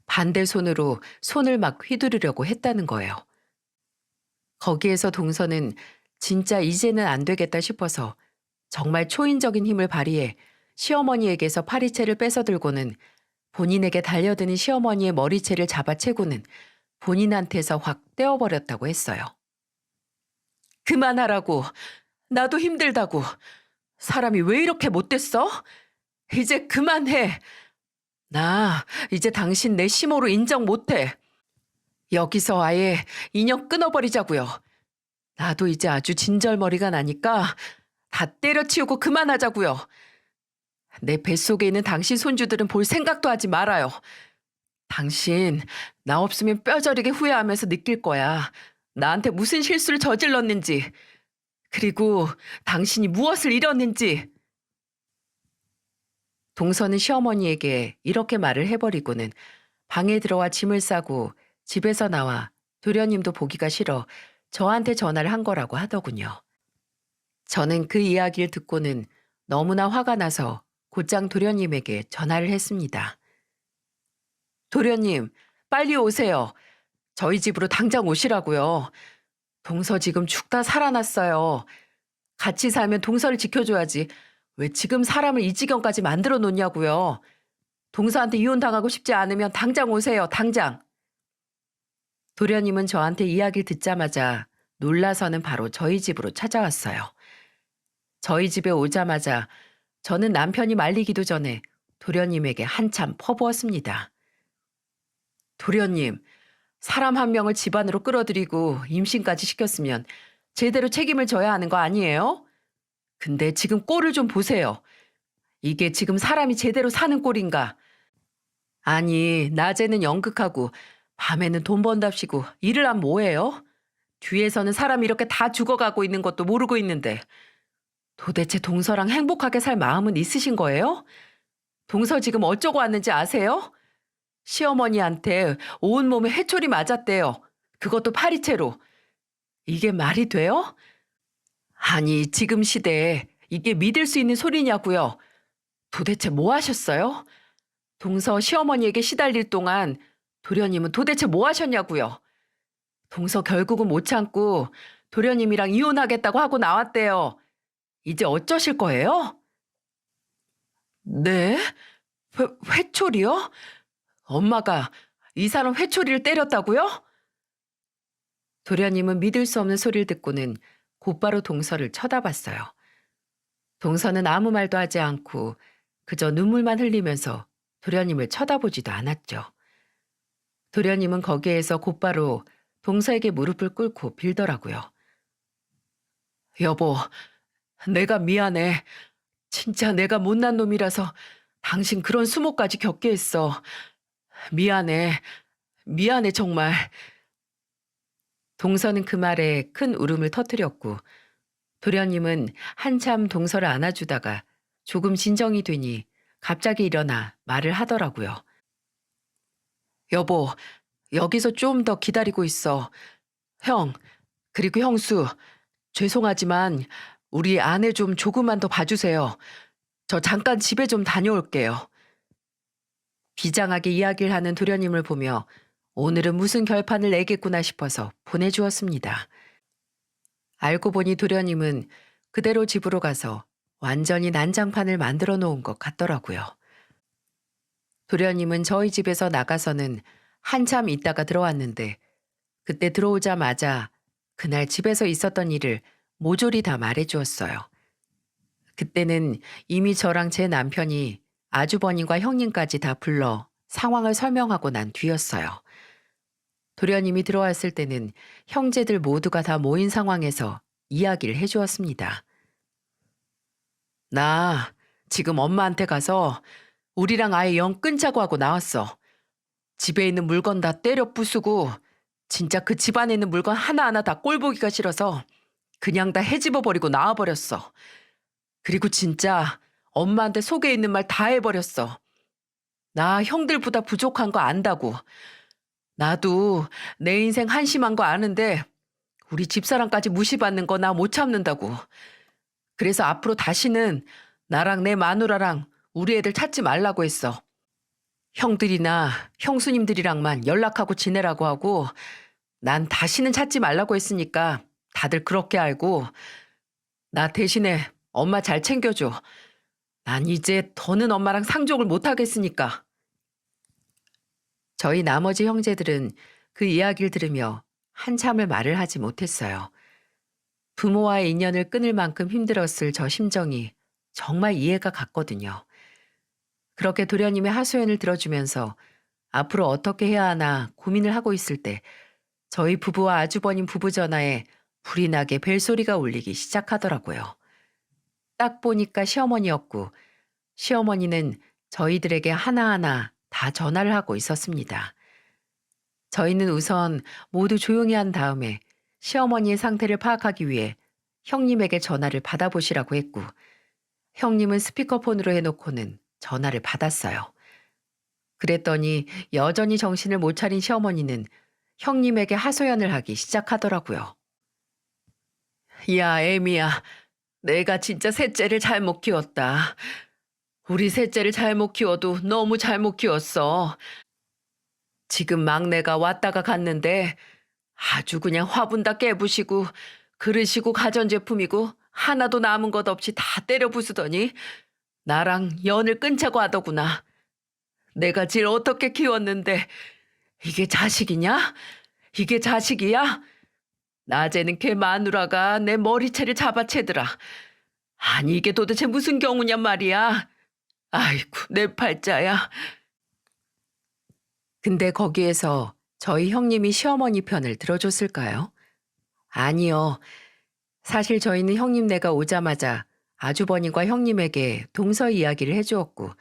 반대 손으로 손을 막 휘두르려고 했다는 거예요. 거기에서 동서는 진짜 이제는 안 되겠다 싶어서 정말 초인적인 힘을 발휘해 시어머니에게서 파리채를 뺏어들고는 본인에게 달려드는 시어머니의 머리채를 잡아채고는 본인한테서 확 떼어버렸다고 했어요. 그만하라고. 나도 힘들다고. 사람이 왜 이렇게 못됐어? 이제 그만해. 나 이제 당신 내 시모로 인정 못해. 여기서 아예 인연 끊어버리자고요. 나도 이제 아주 진절머리가 나니까 다 때려치우고 그만하자고요. 내 뱃속에 있는 당신 손주들은 볼 생각도 하지 말아요. 당신 나 없으면 뼈저리게 후회하면서 느낄 거야. 나한테 무슨 실수를 저질렀는지. 그리고 당신이 무엇을 잃었는지. 동서는 시어머니에게 이렇게 말을 해버리고는 방에 들어와 짐을 싸고 집에서 나와 도련님도 보기가 싫어 저한테 전화를 한 거라고 하더군요. 저는 그 이야기를 듣고는 너무나 화가 나서 곧장 도련님에게 전화를 했습니다. 도련님, 빨리 오세요. 저희 집으로 당장 오시라고요. 동서 지금 죽다 살아났어요. 같이 살면 동서를 지켜줘야지. 왜 지금 사람을 이 지경까지 만들어 놓냐고요. 동서한테 이혼당하고 싶지 않으면 당장 오세요. 당장. 도련님은 저한테 이야기를 듣자마자 놀라서는 바로 저희 집으로 찾아왔어요. 저희 집에 오자마자 저는 남편이 말리기도 전에 도련님에게 한참 퍼부었습니다. 도련님, 사람 한 명을 집안으로 끌어들이고 임신까지 시켰으면 제대로 책임을 져야 하는 거 아니에요? 근데 지금 꼴을 좀 보세요. 이게 지금 사람이 제대로 사는 꼴인가? 아니, 낮에는 연극하고 밤에는 돈 번답시고 일을 하면 뭐해요? 뒤에서는 사람이 이렇게 다 죽어가고 있는 것도 모르고 있는데 도대체 동서랑 행복하게 살 마음은 있으신 거예요? 동서 지금 어쩌고 왔는지 아세요? 시어머니한테 온몸에 해초리 맞았대요. 그것도 파리채로. 이게 말이 돼요? 아니, 지금 시대에 이게 믿을 수 있는 소리냐고요. 도대체 뭐 하셨어요? 동서 시어머니에게 시달릴 동안 도련님은 도대체 뭐 하셨냐고요. 동서 결국은 못 참고 도련님이랑 이혼하겠다고 하고 나왔대요. 이제 어쩌실 거예요? 네? 회초리요? 엄마가 이 사람 회초리를 때렸다고요? 도련님은 믿을 수 없는 소리를 듣고는 곧바로 동서를 쳐다봤어요. 동서는 아무 말도 하지 않고 그저 눈물만 흘리면서 도련님을 쳐다보지도 않았죠. 도련님은 거기에서 곧바로 동서에게 무릎을 꿇고 빌더라고요. 여보, 내가 미안해. 진짜 내가 못난 놈이라서 당신 그런 수모까지 겪게 했어. 미안해. 미안해 정말. 동서는 그 말에 큰 울음을 터뜨렸고 도련님은 한참 동서를 안아주다가 조금 진정이 되니 갑자기 일어나 말을 하더라고요. 여보, 여기서 좀 더 기다리고 있어. 형, 그리고 형수, 죄송하지만 우리 아내 좀 조금만 더 봐주세요. 저 잠깐 집에 좀 다녀올게요. 비장하게 이야기를 하는 도련님을 보며 오늘은 무슨 결판을 내겠구나 싶어서 보내주었습니다. 알고 보니 도련님은 그대로 집으로 가서 완전히 난장판을 만들어 놓은 것 같더라고요. 도련님은 저희 집에서 나가서는 한참 있다가 들어왔는데 그때 들어오자마자 그날 집에서 있었던 일을 모조리 다 말해 주었어요. 그때는 이미 저랑 제 남편이 아주버님과 형님까지 다 불러 상황을 설명하고 난 뒤였어요. 도련님이 들어왔을 때는 형제들 모두가 다 모인 상황에서 이야기를 해주었습니다. 나 지금 엄마한테 가서 우리랑 아예 영 끊자고 하고 나왔어. 집에 있는 물건 다 때려 부수고 진짜 그 집안에 있는 물건 하나하나 다 꼴보기가 싫어서 그냥 다 헤집어 버리고 나와버렸어. 그리고 진짜 엄마한테 속에 있는 말 다 해버렸어. 나 형들보다 부족한 거 안다고. 나도 내 인생 한심한 거 아는데 우리 집사람까지 무시받는 거 나 못 참는다고. 그래서 앞으로 다시는 나랑 내 마누라랑 우리 애들 찾지 말라고 했어. 형들이나 형수님들이랑만 연락하고 지내라고 하고 난 다시는 찾지 말라고 했으니까 다들 그렇게 알고 나 대신에 엄마 잘 챙겨줘. 난 이제 더는 엄마랑 상종을 못 하겠으니까. 저희 나머지 형제들은 그 이야기를 들으며 한참을 말을 하지 못했어요. 부모와의 인연을 끊을 만큼 힘들었을 저 심정이 정말 이해가 갔거든요. 그렇게 도련님의 하소연을 들어주면서 앞으로 어떻게 해야 하나 고민을 하고 있을 때 저희 부부와 아주버님 부부 전화에 불이 나게 벨소리가 울리기 시작하더라고요. 딱 보니까 시어머니였고 시어머니는 저희들에게 하나하나 다 전화를 하고 있었습니다. 저희는 우선 모두 조용히 한 다음에 시어머니의 상태를 파악하기 위해 형님에게 전화를 받아보시라고 했고 형님은 스피커폰으로 해놓고는 전화를 받았어요. 그랬더니 여전히 정신을 못 차린 시어머니는 형님에게 하소연을 하기 시작하더라고요. 야, 애미야. 내가 진짜 셋째를 잘못 키웠다. 우리 셋째를 잘못 키워도 너무 잘못 키웠어. 지금 막내가 왔다가 갔는데 아주 그냥 화분 다 깨부시고 그릇이고 가전제품이고 하나도 남은 것 없이 다 때려 부수더니 나랑 연을 끊자고 하더구나. 내가 질 어떻게 키웠는데 이게 자식이냐? 이게 자식이야? 낮에는 걔 마누라가 내 머리채를 잡아채더라. 아니 이게 도대체 무슨 경우냔 말이야. 아이고 내 팔자야. 근데 거기에서 저희 형님이 시어머니 편을 들어줬을까요? 아니요. 사실 저희는 형님네가 오자마자 아주버님과 형님에게 동서 이야기를 해주었고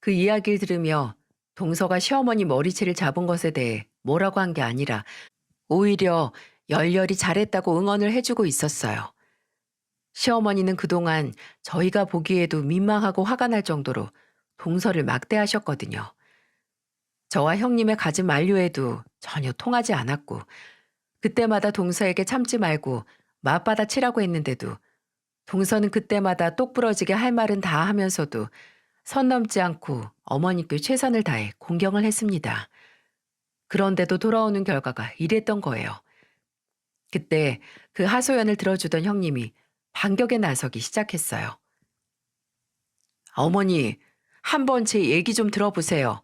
그 이야기를 들으며 동서가 시어머니 머리채를 잡은 것에 대해 뭐라고 한 게 아니라 오히려 열렬히 잘했다고 응원을 해주고 있었어요. 시어머니는 그동안 저희가 보기에도 민망하고 화가 날 정도로 동서를 막대하셨거든요. 저와 형님의 갖은 만류에도 전혀 통하지 않았고 그때마다 동서에게 참지 말고 맞받아 치라고 했는데도 동서는 그때마다 똑부러지게 할 말은 다 하면서도 선 넘지 않고 어머니께 최선을 다해 공경을 했습니다. 그런데도 돌아오는 결과가 이랬던 거예요. 그때 그 하소연을 들어주던 형님이 반격에 나서기 시작했어요. 어머니, 한 번 제 얘기 좀 들어보세요.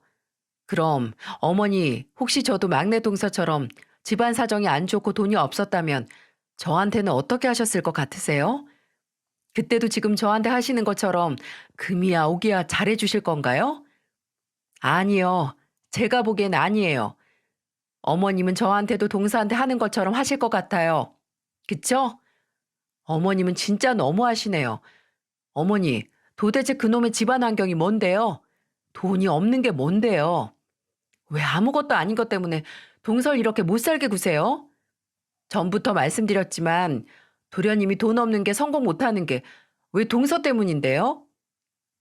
그럼 어머니 혹시 저도 막내 동서처럼 집안 사정이 안 좋고 돈이 없었다면 저한테는 어떻게 하셨을 것 같으세요? 그때도 지금 저한테 하시는 것처럼 금이야 오기야 잘해 주실 건가요? 아니요. 제가 보기엔 아니에요. 어머님은 저한테도 동서한테 하는 것처럼 하실 것 같아요. 그쵸? 어머님은 진짜 너무하시네요. 어머니, 도대체 그놈의 집안 환경이 뭔데요? 돈이 없는 게 뭔데요? 왜 아무것도 아닌 것 때문에 동서를 이렇게 못 살게 구세요? 전부터 말씀드렸지만 도련님이 돈 없는 게 성공 못하는 게 왜 동서 때문인데요?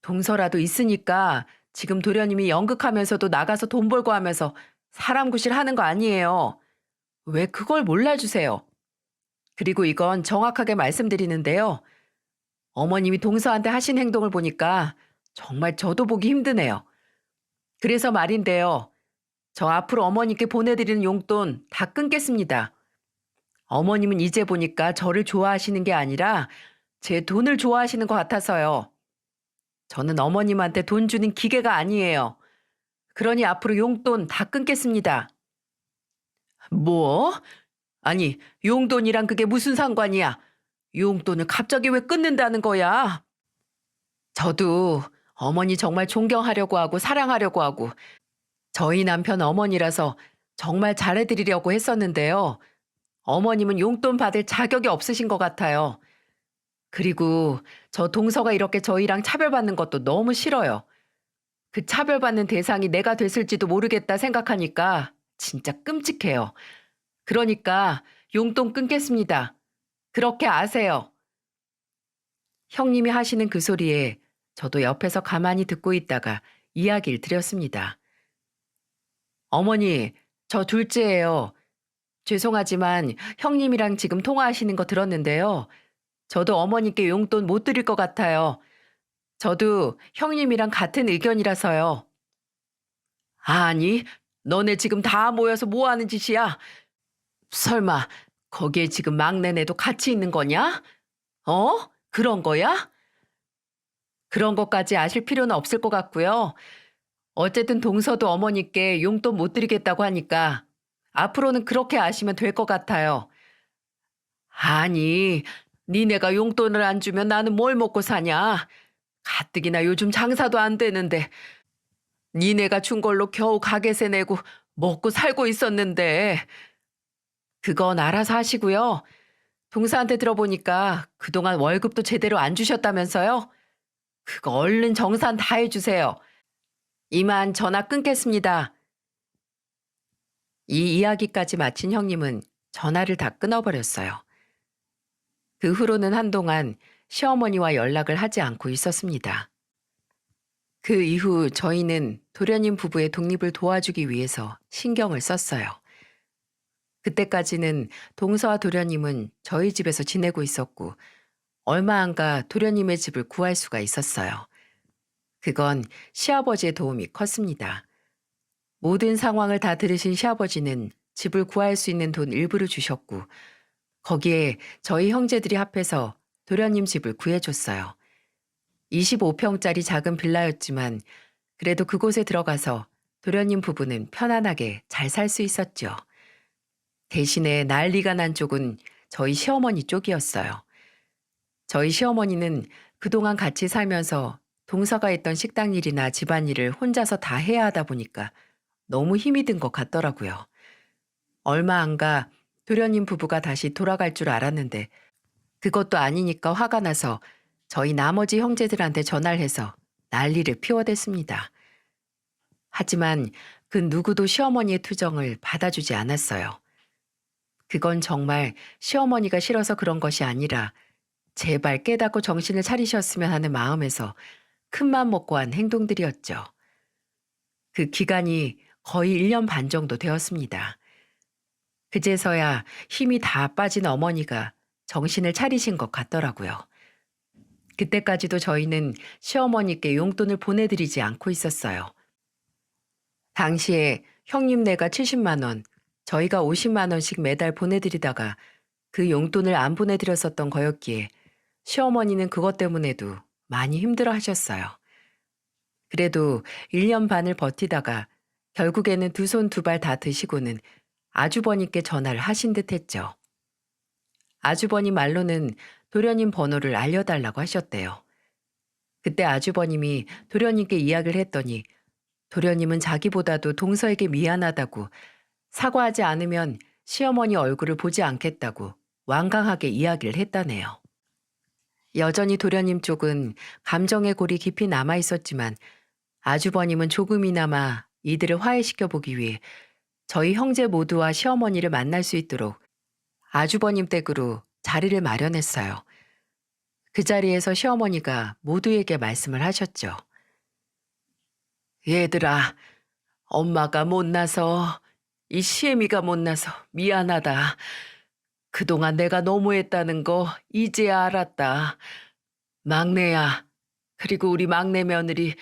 동서라도 있으니까 지금 도련님이 연극하면서도 나가서 돈 벌고 하면서 사람 구실 하는 거 아니에요. 왜 그걸 몰라주세요? 그리고 이건 정확하게 말씀드리는데요. 어머님이 동서한테 하신 행동을 보니까 정말 저도 보기 힘드네요. 그래서 말인데요. 저 앞으로 어머니께 보내드리는 용돈 다 끊겠습니다. 어머님은 이제 보니까 저를 좋아하시는 게 아니라 제 돈을 좋아하시는 것 같아서요. 저는 어머님한테 돈 주는 기계가 아니에요. 그러니 앞으로 용돈 다 끊겠습니다. 뭐? 아니, 용돈이랑 그게 무슨 상관이야? 용돈을 갑자기 왜 끊는다는 거야? 저도 어머니 정말 존경하려고 하고 사랑하려고 하고 저희 남편 어머니라서 정말 잘해드리려고 했었는데요. 어머님은 용돈 받을 자격이 없으신 것 같아요. 그리고 저 동서가 이렇게 저희랑 차별받는 것도 너무 싫어요. 그 차별받는 대상이 내가 됐을지도 모르겠다 생각하니까 진짜 끔찍해요. 그러니까 용돈 끊겠습니다. 그렇게 아세요. 형님이 하시는 그 소리에 저도 옆에서 가만히 듣고 있다가 이야기를 드렸습니다. 어머니, 저 둘째예요. 죄송하지만 형님이랑 지금 통화하시는 거 들었는데요. 저도 어머니께 용돈 못 드릴 것 같아요. 저도 형님이랑 같은 의견이라서요. 아니, 너네 지금 다 모여서 뭐 하는 짓이야? 설마 거기에 지금 막내네도 같이 있는 거냐? 어? 그런 거야? 그런 것까지 아실 필요는 없을 것 같고요. 어쨌든 동서도 어머니께 용돈 못 드리겠다고 하니까 앞으로는 그렇게 아시면 될 것 같아요. 아니, 니네가 용돈을 안 주면 나는 뭘 먹고 사냐? 가뜩이나 요즘 장사도 안 되는데 니네가 준 걸로 겨우 가게세 내고 먹고 살고 있었는데 그건 알아서 하시고요. 동사한테 들어보니까 그동안 월급도 제대로 안 주셨다면서요? 그거 얼른 정산 다 해주세요. 이만 전화 끊겠습니다. 이 이야기까지 마친 형님은 전화를 다 끊어버렸어요. 그 후로는 한동안 시어머니와 연락을 하지 않고 있었습니다. 그 이후 저희는 도련님 부부의 독립을 도와주기 위해서 신경을 썼어요. 그때까지는 동서와 도련님은 저희 집에서 지내고 있었고 얼마 안 가 도련님의 집을 구할 수가 있었어요. 그건 시아버지의 도움이 컸습니다. 모든 상황을 다 들으신 시아버지는 집을 구할 수 있는 돈 일부를 주셨고 거기에 저희 형제들이 합해서 도련님 집을 구해줬어요. 25평짜리 작은 빌라였지만 그래도 그곳에 들어가서 도련님 부부는 편안하게 잘 살 수 있었죠. 대신에 난리가 난 쪽은 저희 시어머니 쪽이었어요. 저희 시어머니는 그동안 같이 살면서 동서가 있던 식당 일이나 집안일을 혼자서 다 해야 하다 보니까 너무 힘이 든 것 같더라고요. 얼마 안 가 도련님 부부가 다시 돌아갈 줄 알았는데 그것도 아니니까 화가 나서 저희 나머지 형제들한테 전화를 해서 난리를 피워댔습니다. 하지만 그 누구도 시어머니의 투정을 받아주지 않았어요. 그건 정말 시어머니가 싫어서 그런 것이 아니라 제발 깨닫고 정신을 차리셨으면 하는 마음에서 큰맘 먹고 한 행동들이었죠. 그 기간이 거의 1년 반 정도 되었습니다. 그제서야 힘이 다 빠진 어머니가 정신을 차리신 것 같더라고요. 그때까지도 저희는 시어머니께 용돈을 보내드리지 않고 있었어요. 당시에 형님네가 70만 원, 저희가 50만 원씩 매달 보내드리다가 그 용돈을 안 보내드렸었던 거였기에 시어머니는 그것 때문에도 많이 힘들어 하셨어요. 그래도 1년 반을 버티다가 결국에는 두 손 두 발 다 드시고는 아주버님께 전화를 하신 듯 했죠. 아주버님 말로는 도련님 번호를 알려달라고 하셨대요. 그때 아주버님이 도련님께 이야기를 했더니 도련님은 자기보다도 동서에게 미안하다고 사과하지 않으면 시어머니 얼굴을 보지 않겠다고 완강하게 이야기를 했다네요. 여전히 도련님 쪽은 감정의 골이 깊이 남아 있었지만 아주버님은 조금이나마 이들을 화해시켜 보기 위해 저희 형제 모두와 시어머니를 만날 수 있도록 아주버님 댁으로 자리를 마련했어요. 그 자리에서 시어머니가 모두에게 말씀을 하셨죠. 얘들아, 엄마가 못나서 이 시애미가 못나서 미안하다. 그동안 내가 너무했다는 거 이제야 알았다. 막내야, 그리고 우리 막내 며느리,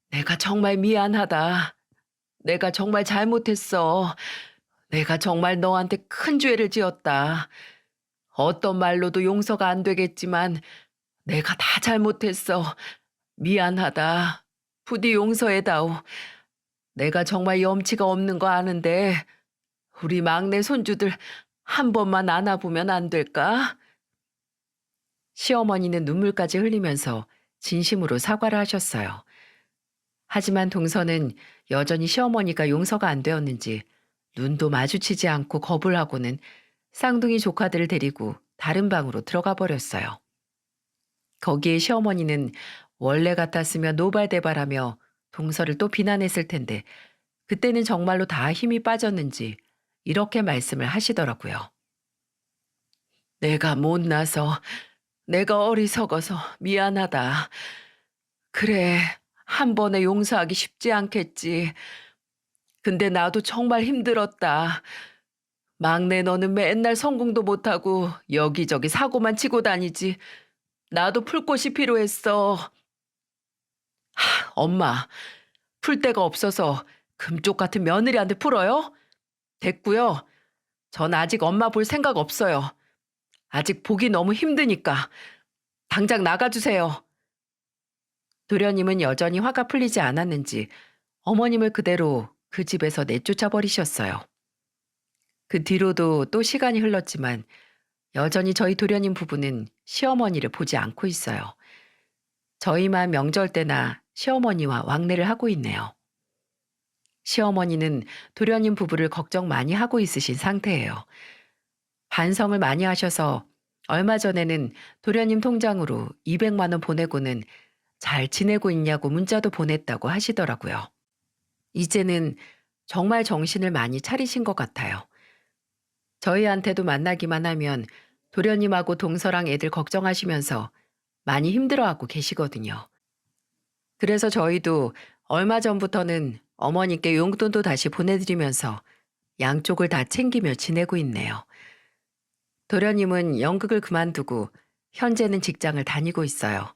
내가 정말 미안하다. 내가 정말 잘못했어. 내가 정말 너한테 큰 죄를 지었다. 어떤 말로도 용서가 안 되겠지만 내가 다 잘못했어. 미안하다. 부디 용서해다오. 내가 정말 염치가 없는 거 아는데 우리 막내 손주들 한 번만 안아보면 안 될까? 시어머니는 눈물까지 흘리면서 진심으로 사과를 하셨어요. 하지만 동서는 여전히 시어머니가 용서가 안 되었는지 눈도 마주치지 않고 겁을 하고는 쌍둥이 조카들을 데리고 다른 방으로 들어가 버렸어요. 거기에 시어머니는 원래 같았으면 노발대발하며 동서를 또 비난했을 텐데 그때는 정말로 다 힘이 빠졌는지 이렇게 말씀을 하시더라고요. 내가 못나서 내가 어리석어서 미안하다. 그래, 한 번에 용서하기 쉽지 않겠지. 근데 나도 정말 힘들었다. 막내 너는 맨날 성공도 못하고 여기저기 사고만 치고 다니지. 나도 풀 곳이 필요했어. 엄마, 풀 데가 없어서 금쪽 같은 며느리한테 풀어요? 됐고요. 전 아직 엄마 볼 생각 없어요. 아직 보기 너무 힘드니까. 당장 나가주세요. 도련님은 여전히 화가 풀리지 않았는지 어머님을 그대로 그 집에서 내쫓아 버리셨어요. 그 뒤로도 또 시간이 흘렀지만 여전히 저희 도련님 부부는 시어머니를 보지 않고 있어요. 저희만 명절 때나 시어머니와 왕래를 하고 있네요. 시어머니는 도련님 부부를 걱정 많이 하고 있으신 상태예요. 반성을 많이 하셔서 얼마 전에는 도련님 통장으로 200만 원 보내고는 잘 지내고 있냐고 문자도 보냈다고 하시더라고요. 이제는 정말 정신을 많이 차리신 것 같아요. 저희한테도 만나기만 하면 도련님하고 동서랑 애들 걱정하시면서 많이 힘들어하고 계시거든요. 그래서 저희도 얼마 전부터는 어머니께 용돈도 다시 보내드리면서 양쪽을 다 챙기며 지내고 있네요. 도련님은 연극을 그만두고 현재는 직장을 다니고 있어요.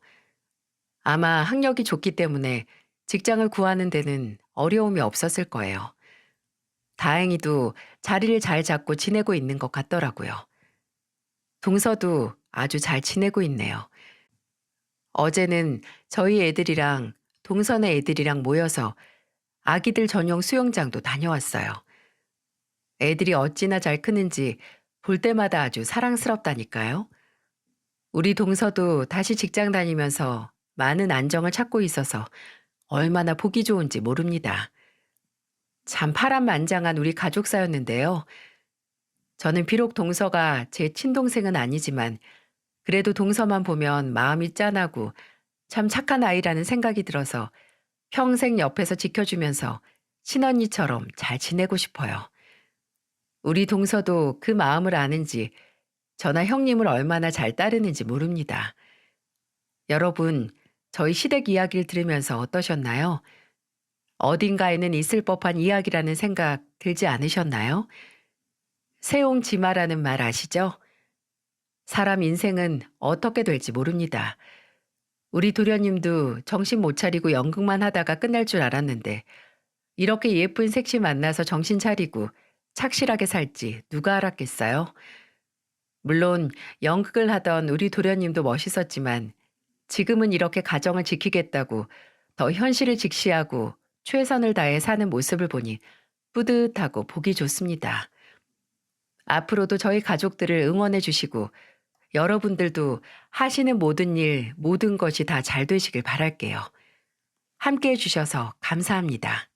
아마 학력이 좋기 때문에 직장을 구하는 데는 어려움이 없었을 거예요. 다행히도 자리를 잘 잡고 지내고 있는 것 같더라고요. 동서도 아주 잘 지내고 있네요. 어제는 저희 애들이랑 동선의 애들이랑 모여서 아기들 전용 수영장도 다녀왔어요. 애들이 어찌나 잘 크는지 볼 때마다 아주 사랑스럽다니까요. 우리 동서도 다시 직장 다니면서 많은 안정을 찾고 있어서 얼마나 보기 좋은지 모릅니다. 참 파란만장한 우리 가족사였는데요. 저는 비록 동서가 제 친동생은 아니지만 그래도 동서만 보면 마음이 짠하고 참 착한 아이라는 생각이 들어서 평생 옆에서 지켜주면서 친언니처럼 잘 지내고 싶어요. 우리 동서도 그 마음을 아는지 저나 형님을 얼마나 잘 따르는지 모릅니다. 여러분, 저희 시댁 이야기를 들으면서 어떠셨나요? 어딘가에는 있을 법한 이야기라는 생각 들지 않으셨나요? 세옹지마라는 말 아시죠? 사람 인생은 어떻게 될지 모릅니다. 우리 도련님도 정신 못 차리고 연극만 하다가 끝날 줄 알았는데 이렇게 예쁜 색시 만나서 정신 차리고 착실하게 살지 누가 알았겠어요? 물론 연극을 하던 우리 도련님도 멋있었지만 지금은 이렇게 가정을 지키겠다고 더 현실을 직시하고 최선을 다해 사는 모습을 보니 뿌듯하고 보기 좋습니다. 앞으로도 저희 가족들을 응원해 주시고 여러분들도 하시는 모든 일, 모든 것이 다 잘 되시길 바랄게요. 함께 해주셔서 감사합니다.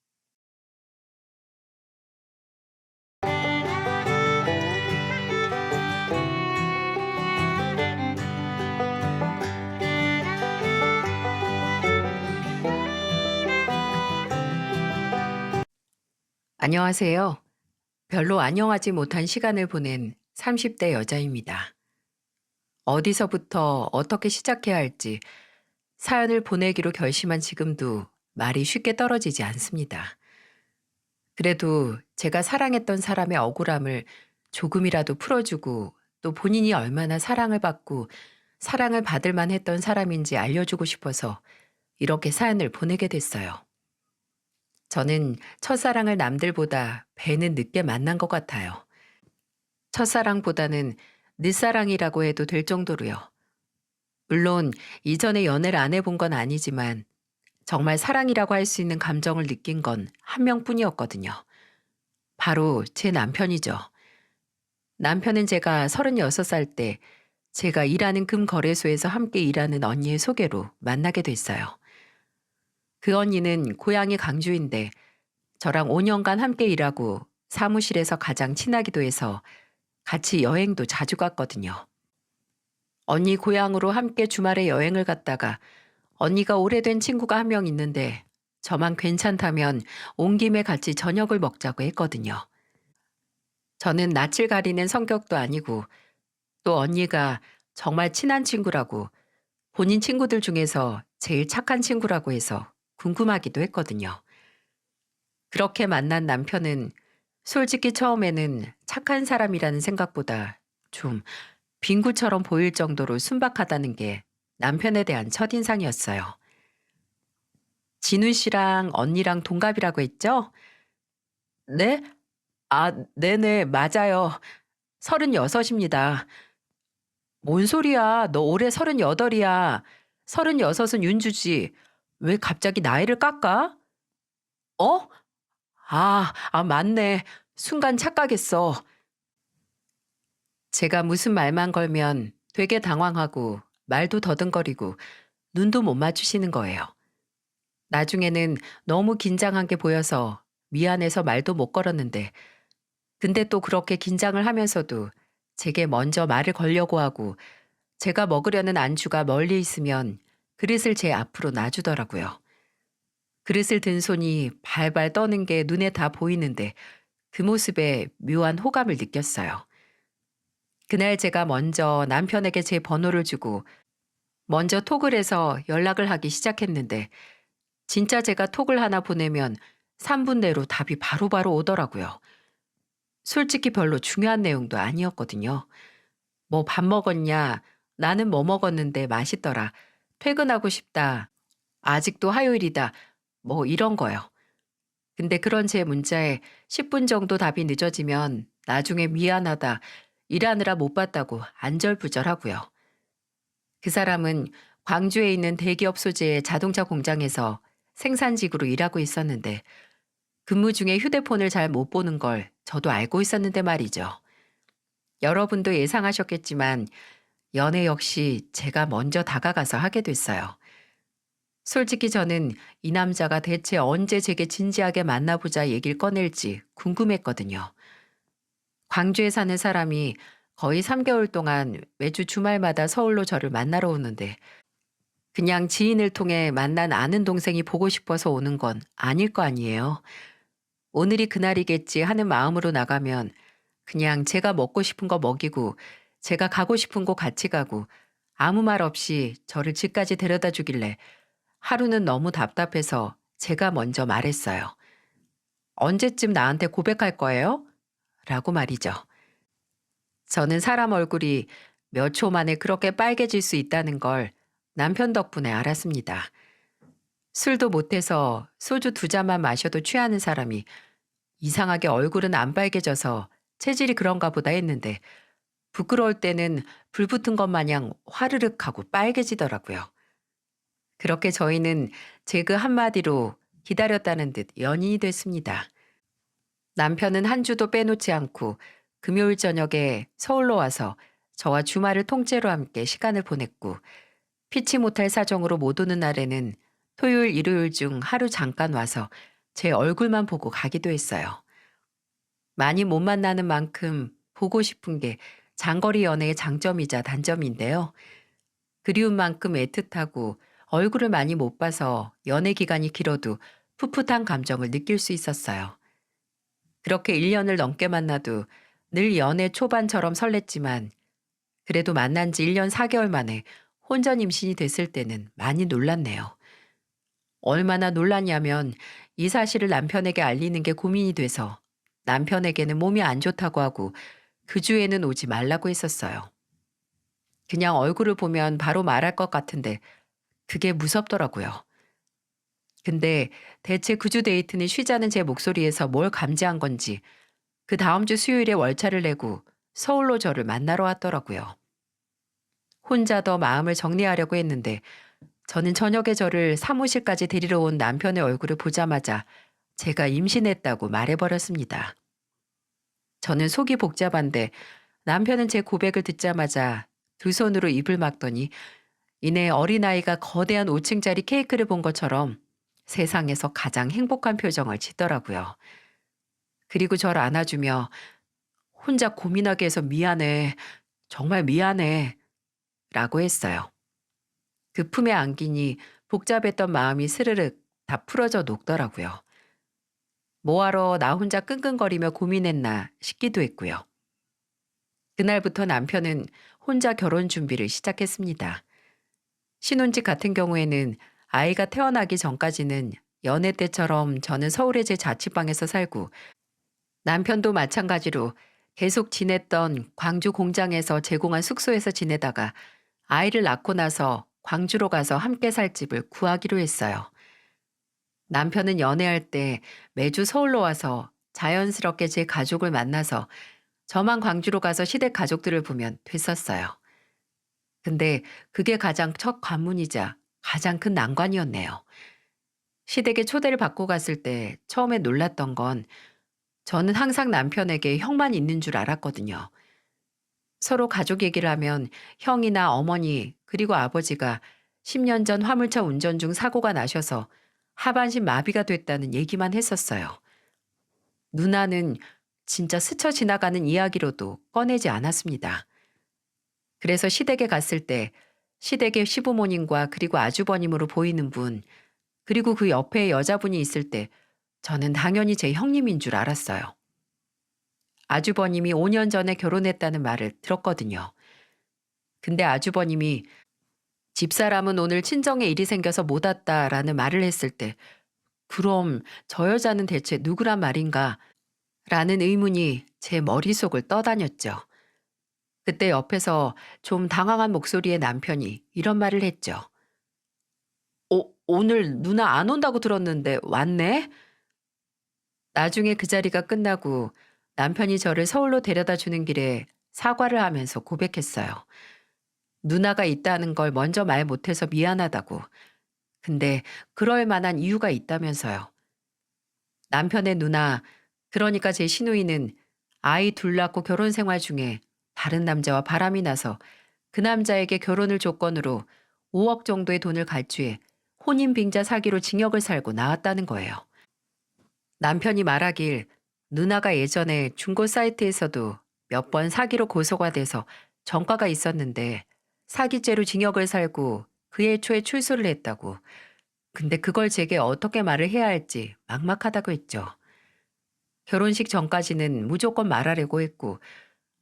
안녕하세요. 별로 안녕하지 못한 시간을 보낸 30대 여자입니다. 어디서부터 어떻게 시작해야 할지 사연을 보내기로 결심한 지금도 말이 쉽게 떨어지지 않습니다. 그래도 제가 사랑했던 사람의 억울함을 조금이라도 풀어주고 또 본인이 얼마나 사랑을 받고 사랑을 받을 만했던 사람인지 알려주고 싶어서 이렇게 사연을 보내게 됐어요. 저는 첫사랑을 남들보다 배는 늦게 만난 것 같아요. 첫사랑보다는 늦사랑이라고 해도 될 정도로요. 물론 이전에 연애를 안 해본 건 아니지만 정말 사랑이라고 할 수 있는 감정을 느낀 건 한 명뿐이었거든요. 바로 제 남편이죠. 남편은 제가 36살 때 제가 일하는 금거래소에서 함께 일하는 언니의 소개로 만나게 됐어요. 그 언니는 고향이 강주인데 저랑 5년간 함께 일하고 사무실에서 가장 친하기도 해서 같이 여행도 자주 갔거든요. 언니 고향으로 함께 주말에 여행을 갔다가 언니가 오래된 친구가 한 명 있는데 저만 괜찮다면 온 김에 같이 저녁을 먹자고 했거든요. 저는 낯을 가리는 성격도 아니고 또 언니가 정말 친한 친구라고 본인 친구들 중에서 제일 착한 친구라고 해서 궁금하기도 했거든요. 그렇게 만난 남편은 솔직히 처음에는 착한 사람이라는 생각보다 좀 빙구처럼 보일 정도로 순박하다는 게 남편에 대한 첫인상이었어요. 진우 씨랑 언니랑 동갑이라고 했죠? 네? 아, 네네, 맞아요. 36입니다. 뭔 소리야? 너 올해 38이야. 36은 윤주지. 왜 갑자기 나이를 깎아? 어? 맞네. 순간 착각했어. 제가 무슨 말만 걸면 되게 당황하고 말도 더듬거리고 눈도 못 맞추시는 거예요. 나중에는 너무 긴장한 게 보여서 미안해서 말도 못 걸었는데 근데 또 그렇게 긴장을 하면서도 제게 먼저 말을 걸려고 하고 제가 먹으려는 안주가 멀리 있으면 그릇을 제 앞으로 놔주더라고요. 그릇을 든 손이 발발 떠는 게 눈에 다 보이는데 그 모습에 묘한 호감을 느꼈어요. 그날 제가 먼저 남편에게 제 번호를 주고 먼저 톡을 해서 연락을 하기 시작했는데 진짜 제가 톡을 하나 보내면 3분 내로 답이 바로바로 오더라고요. 솔직히 별로 중요한 내용도 아니었거든요. 뭐 밥 먹었냐? 나는 뭐 먹었는데 맛있더라. 퇴근하고 싶다. 아직도 화요일이다. 뭐 이런 거요. 근데 그런 제 문자에 10분 정도 답이 늦어지면 나중에 미안하다. 일하느라 못 봤다고 안절부절하고요. 그 사람은 광주에 있는 대기업 소재의 자동차 공장에서 생산직으로 일하고 있었는데 근무 중에 휴대폰을 잘 못 보는 걸 저도 알고 있었는데 말이죠. 여러분도 예상하셨겠지만 연애 역시 제가 먼저 다가가서 하게 됐어요. 솔직히 저는 이 남자가 대체 언제 제게 진지하게 만나보자 얘기를 꺼낼지 궁금했거든요. 광주에 사는 사람이 거의 3개월 동안 매주 주말마다 서울로 저를 만나러 오는데 그냥 지인을 통해 만난 아는 동생이 보고 싶어서 오는 건 아닐 거 아니에요. 오늘이 그날이겠지 하는 마음으로 나가면 그냥 제가 먹고 싶은 거 먹이고 제가 가고 싶은 곳 같이 가고 아무 말 없이 저를 집까지 데려다 주길래 하루는 너무 답답해서 제가 먼저 말했어요. 언제쯤 나한테 고백할 거예요? 라고 말이죠. 저는 사람 얼굴이 몇 초 만에 그렇게 빨개질 수 있다는 걸 남편 덕분에 알았습니다. 술도 못해서 소주 2잔만 마셔도 취하는 사람이 이상하게 얼굴은 안 빨개져서 체질이 그런가 보다 했는데 부끄러울 때는 불 붙은 것 마냥 화르륵 하고 빨개지더라고요. 그렇게 저희는 제 그 한마디로 기다렸다는 듯 연인이 됐습니다. 남편은 한 주도 빼놓지 않고 금요일 저녁에 서울로 와서 저와 주말을 통째로 함께 시간을 보냈고, 피치 못할 사정으로 못 오는 날에는 토요일, 일요일 중 하루 잠깐 와서 제 얼굴만 보고 가기도 했어요. 많이 못 만나는 만큼 보고 싶은 게 장거리 연애의 장점이자 단점인데요. 그리운 만큼 애틋하고, 얼굴을 많이 못 봐서 연애 기간이 길어도 풋풋한 감정을 느낄 수 있었어요. 그렇게 1년을 넘게 만나도 늘 연애 초반처럼 설렜지만, 그래도 만난 지 1년 4개월 만에 혼전 임신이 됐을 때는 많이 놀랐네요. 얼마나 놀랐냐면, 이 사실을 남편에게 알리는 게 고민이 돼서 남편에게는 몸이 안 좋다고 하고 그 주에는 오지 말라고 했었어요. 그냥 얼굴을 보면 바로 말할 것 같은데 그게 무섭더라고요. 근데 대체 그 주 데이트는 쉬자는 제 목소리에서 뭘 감지한 건지 그 다음 주 수요일에 월차를 내고 서울로 저를 만나러 왔더라고요. 혼자 더 마음을 정리하려고 했는데, 저는 저녁에 저를 사무실까지 데리러 온 남편의 얼굴을 보자마자 제가 임신했다고 말해버렸습니다. 저는 속이 복잡한데 남편은 제 고백을 듣자마자 두 손으로 입을 막더니 이내 어린아이가 거대한 5층짜리 케이크를 본 것처럼 세상에서 가장 행복한 표정을 짓더라고요. 그리고 저를 안아주며 혼자 고민하게 해서 미안해, 정말 미안해 라고 했어요. 그 품에 안기니 복잡했던 마음이 스르륵 다 풀어져 녹더라고요. 뭐하러 나 혼자 끙끙거리며 고민했나 싶기도 했고요. 그날부터 남편은 혼자 결혼 준비를 시작했습니다. 신혼집 같은 경우에는 아이가 태어나기 전까지는 연애 때처럼 저는 서울의 제 자취방에서 살고, 남편도 마찬가지로 계속 지냈던 광주 공장에서 제공한 숙소에서 지내다가 아이를 낳고 나서 광주로 가서 함께 살 집을 구하기로 했어요. 남편은 연애할 때 매주 서울로 와서 자연스럽게 제 가족을 만나서 저만 광주로 가서 시댁 가족들을 보면 됐었어요. 근데 그게 가장 첫 관문이자 가장 큰 난관이었네요. 시댁에 초대를 받고 갔을 때 처음에 놀랐던 건, 저는 항상 남편에게 형만 있는 줄 알았거든요. 서로 가족 얘기를 하면 형이나 어머니 그리고 아버지가 10년 전 화물차 운전 중 사고가 나셔서 하반신 마비가 됐다는 얘기만 했었어요. 누나는 진짜 스쳐 지나가는 이야기로도 꺼내지 않았습니다. 그래서 시댁에 갔을 때 시댁의 시부모님과 그리고 아주버님으로 보이는 분, 그리고 그 옆에 여자분이 있을 때 저는 당연히 제 형님인 줄 알았어요. 아주버님이 5년 전에 결혼했다는 말을 들었거든요. 근데 아주버님이 집사람은 오늘 친정에 일이 생겨서 못 왔다라는 말을 했을 때, 그럼 저 여자는 대체 누구란 말인가? 라는 의문이 제 머릿속을 떠다녔죠. 그때 옆에서 좀 당황한 목소리의 남편이 이런 말을 했죠. 오늘 누나 안 온다고 들었는데 왔네? 나중에 그 자리가 끝나고 남편이 저를 서울로 데려다 주는 길에 사과를 하면서 고백했어요. 누나가 있다는 걸 먼저 말 못해서 미안하다고. 근데 그럴 만한 이유가 있다면서요. 남편의 누나, 그러니까 제 시누이는 아이 둘 낳고 결혼 생활 중에 다른 남자와 바람이 나서 그 남자에게 결혼을 조건으로 5억 정도의 돈을 갈취해 혼인 빙자 사기로 징역을 살고 나왔다는 거예요. 남편이 말하길 누나가 예전에 중고 사이트에서도 몇 번 사기로 고소가 돼서 전과가 있었는데 사기죄로 징역을 살고 그해 초에 출소를 했다고. 근데 그걸 제게 어떻게 말을 해야 할지 막막하다고 했죠. 결혼식 전까지는 무조건 말하려고 했고,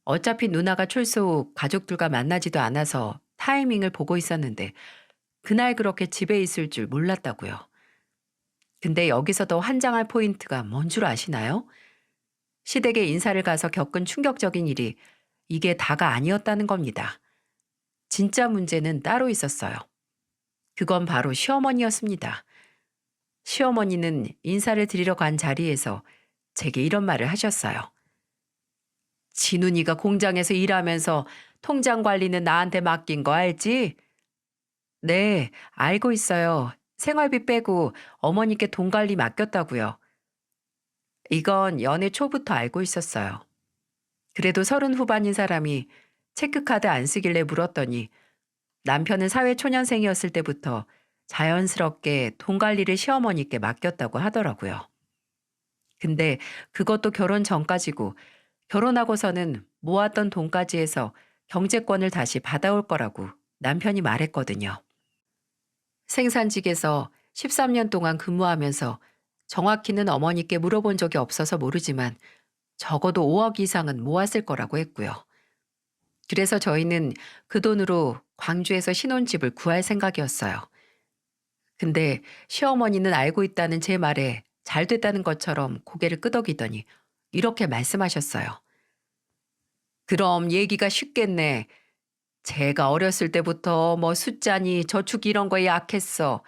어차피 누나가 출소 후 가족들과 만나지도 않아서 타이밍을 보고 있었는데 그날 그렇게 집에 있을 줄 몰랐다고요. 근데 여기서 더 환장할 포인트가 뭔 줄 아시나요? 시댁에 인사를 가서 겪은 충격적인 일이 이게 다가 아니었다는 겁니다. 진짜 문제는 따로 있었어요. 그건 바로 시어머니였습니다. 시어머니는 인사를 드리러 간 자리에서 제게 이런 말을 하셨어요. 진훈이가 공장에서 일하면서 통장 관리는 나한테 맡긴 거 알지? 네, 알고 있어요. 생활비 빼고 어머니께 돈 관리 맡겼다고요. 이건 연애 초부터 알고 있었어요. 그래도 서른 후반인 사람이 체크카드 안 쓰길래 물었더니 남편은 사회 초년생이었을 때부터 자연스럽게 돈 관리를 시어머니께 맡겼다고 하더라고요. 근데 그것도 결혼 전까지고 결혼하고서는 모았던 돈까지 해서 경제권을 다시 받아올 거라고 남편이 말했거든요. 생산직에서 13년 동안 근무하면서 정확히는 어머니께 물어본 적이 없어서 모르지만 적어도 5억 이상은 모았을 거라고 했고요. 그래서 저희는 그 돈으로 광주에서 신혼집을 구할 생각이었어요. 근데 시어머니는 알고 있다는 제 말에 잘 됐다는 것처럼 고개를 끄덕이더니 이렇게 말씀하셨어요. 그럼 얘기가 쉽겠네. 제가 어렸을 때부터 뭐 숫자니 저축 이런 거에 약했어.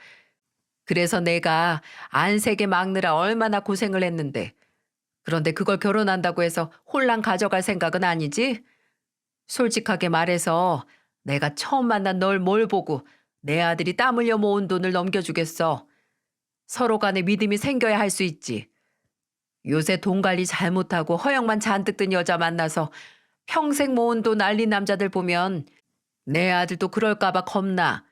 그래서 내가 안색에 막느라 얼마나 고생을 했는데. 그런데 그걸 결혼한다고 해서 홀랑 가져갈 생각은 아니지? 솔직하게 말해서 내가 처음 만난 널 뭘 보고 내 아들이 땀 흘려 모은 돈을 넘겨주겠어. 서로 간에 믿음이 생겨야 할 수 있지. 요새 돈 관리 잘못하고 허영만 잔뜩 든 여자 만나서 평생 모은 돈 날린 남자들 보면 내 아들도 그럴까봐 겁나.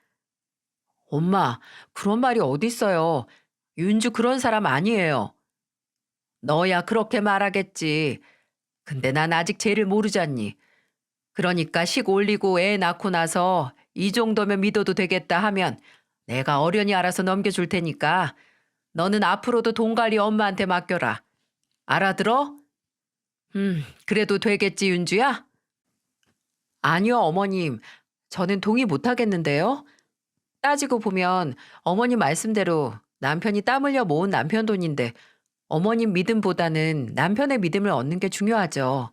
엄마, 그런 말이 어딨어요. 윤주 그런 사람 아니에요. 너야 그렇게 말하겠지. 근데 난 아직 쟤를 모르잖니. 그러니까 식 올리고 애 낳고 나서 이 정도면 믿어도 되겠다 하면 내가 어련히 알아서 넘겨줄 테니까 너는 앞으로도 돈 관리 엄마한테 맡겨라. 알아들어? 그래도 되겠지, 윤주야? 아니요, 어머님. 저는 동의 못 하겠는데요. 따지고 보면 어머님 말씀대로 남편이 땀 흘려 모은 남편 돈인데 어머님 믿음보다는 남편의 믿음을 얻는 게 중요하죠.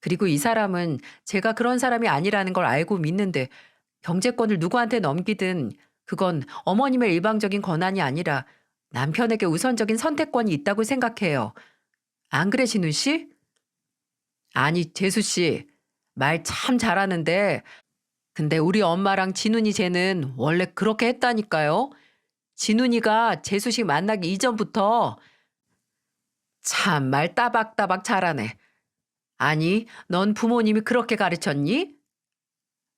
그리고 이 사람은 제가 그런 사람이 아니라는 걸 알고 믿는데 경제권을 누구한테 넘기든 그건 어머님의 일방적인 권한이 아니라 남편에게 우선적인 선택권이 있다고 생각해요. 안 그래, 진우 씨? 아니, 재수 씨. 말 참 잘하는데 근데 우리 엄마랑 진훈이 쟤는 원래 그렇게 했다니까요. 진훈이가 재수 씨 만나기 이전부터 참 말 따박따박 잘하네. 아니, 넌 부모님이 그렇게 가르쳤니?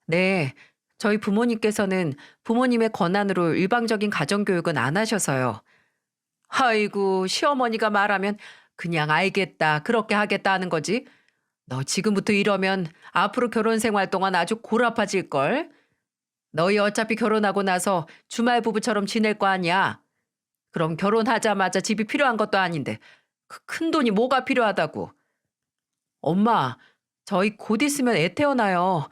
네, 저희 부모님께서는 부모님의 권한으로 일방적인 가정교육은 안 하셔서요. 아이고, 시어머니가 말하면 그냥 알겠다, 그렇게 하겠다 하는 거지. 너 지금부터 이러면 앞으로 결혼 생활 동안 아주 고라파질걸? 너희 어차피 결혼하고 나서 주말 부부처럼 지낼 거 아니야. 그럼 결혼하자마자 집이 필요한 것도 아닌데 그 큰 돈이 뭐가 필요하다고. 엄마, 저희 곧 있으면 애 태어나요.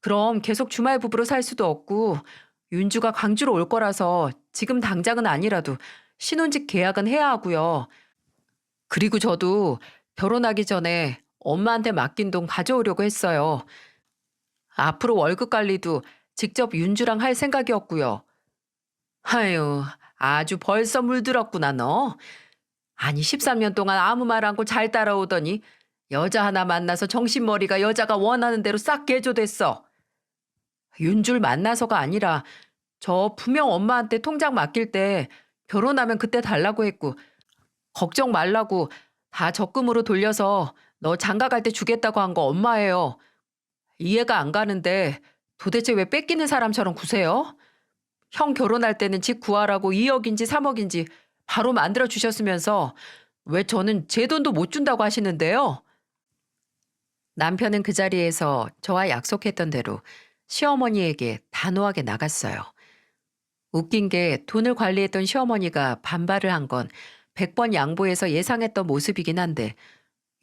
그럼 계속 주말 부부로 살 수도 없고 윤주가 광주로 올 거라서 지금 당장은 아니라도 신혼집 계약은 해야 하고요. 그리고 저도 결혼하기 전에 엄마한테 맡긴 돈 가져오려고 했어요. 앞으로 월급 관리도 직접 윤주랑 할 생각이었고요. 아유, 아주 벌써 물들었구나, 너. 아니, 13년 동안 아무 말 않고 잘 따라오더니 여자 하나 만나서 정신머리가 여자가 원하는 대로 싹 개조됐어. 윤줄 만나서가 아니라 저 분명 엄마한테 통장 맡길 때 결혼하면 그때 달라고 했고 걱정 말라고 다 적금으로 돌려서 너 장가 갈 때 주겠다고 한 거 엄마예요. 이해가 안 가는데 도대체 왜 뺏기는 사람처럼 구세요? 형 결혼할 때는 집 구하라고 2억인지 3억인지 바로 만들어 주셨으면서 왜 저는 제 돈도 못 준다고 하시는데요? 남편은 그 자리에서 저와 약속했던 대로 시어머니에게 단호하게 나갔어요. 웃긴 게 돈을 관리했던 시어머니가 반발을 한 건 100번 양보해서 예상했던 모습이긴 한데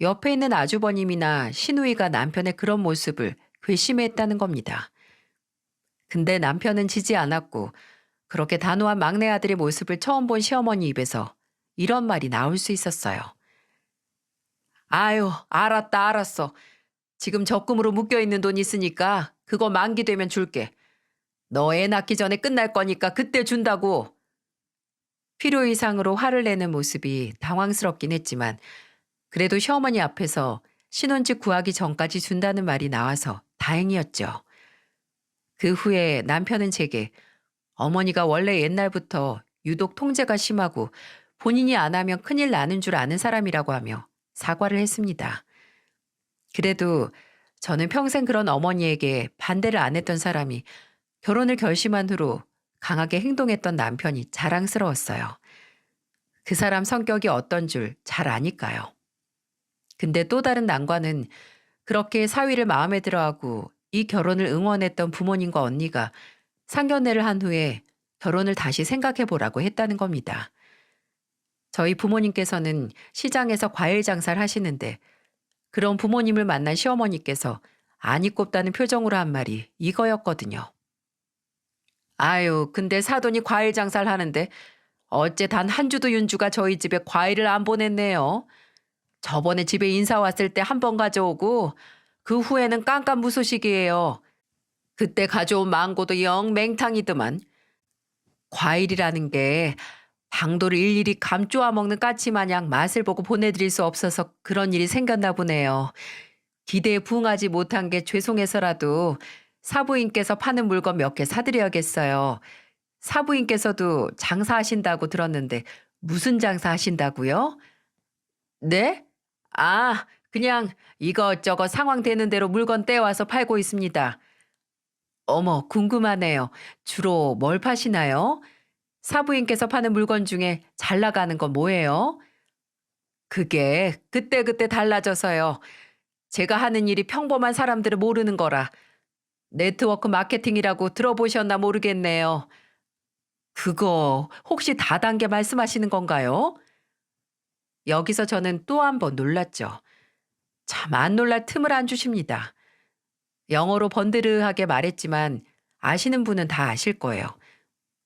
옆에 있는 아주버님이나 시누이가 남편의 그런 모습을 괘씸했다는 겁니다. 근데 남편은 지지 않았고 그렇게 단호한 막내 아들의 모습을 처음 본 시어머니 입에서 이런 말이 나올 수 있었어요. 아유, 알았다, 알았어. 지금 적금으로 묶여있는 돈 있으니까 그거 만기되면 줄게. 너 애 낳기 전에 끝날 거니까 그때 준다고. 필요 이상으로 화를 내는 모습이 당황스럽긴 했지만 그래도 시어머니 앞에서 신혼집 구하기 전까지 준다는 말이 나와서 다행이었죠. 그 후에 남편은 제게 어머니가 원래 옛날부터 유독 통제가 심하고 본인이 안 하면 큰일 나는 줄 아는 사람이라고 하며 사과를 했습니다. 그래도 저는 평생 그런 어머니에게 반대를 안 했던 사람이 결혼을 결심한 후로 강하게 행동했던 남편이 자랑스러웠어요. 그 사람 성격이 어떤 줄 잘 아니까요. 근데 또 다른 난관은 그렇게 사위를 마음에 들어하고 이 결혼을 응원했던 부모님과 언니가 상견례를 한 후에 결혼을 다시 생각해 보라고 했다는 겁니다. 저희 부모님께서는 시장에서 과일 장사를 하시는데 그런 부모님을 만난 시어머니께서 안이 꼽다는 표정으로 한 말이 이거였거든요. 아유, 근데 사돈이 과일 장사를 하는데 어째 단 한 주도 윤주가 저희 집에 과일을 안 보냈네요. 저번에 집에 인사 왔을 때 한 번 가져오고 그 후에는 깜깜무소식이에요. 그때 가져온 망고도 영 맹탕이더만. 과일이라는 게 당도를 일일이 감쪼아 먹는 까치 마냥 맛을 보고 보내드릴 수 없어서 그런 일이 생겼나 보네요. 기대에 부응하지 못한 게 죄송해서라도 사부인께서 파는 물건 몇 개 사드려야겠어요. 사부인께서도 장사하신다고 들었는데 무슨 장사하신다고요? 네? 아, 그냥 이것저것 상황 되는 대로 물건 떼와서 팔고 있습니다. 어머, 궁금하네요. 주로 뭘 파시나요? 사부인께서 파는 물건 중에 잘 나가는 건 뭐예요? 그게 그때그때 달라져서요. 제가 하는 일이 평범한 사람들은 모르는 거라. 네트워크 마케팅이라고 들어보셨나 모르겠네요. 그거 혹시 다단계 말씀하시는 건가요? 여기서 저는 또 한 번 놀랐죠. 참 안 놀랄 틈을 안 주십니다. 영어로 번드르하게 말했지만 아시는 분은 다 아실 거예요.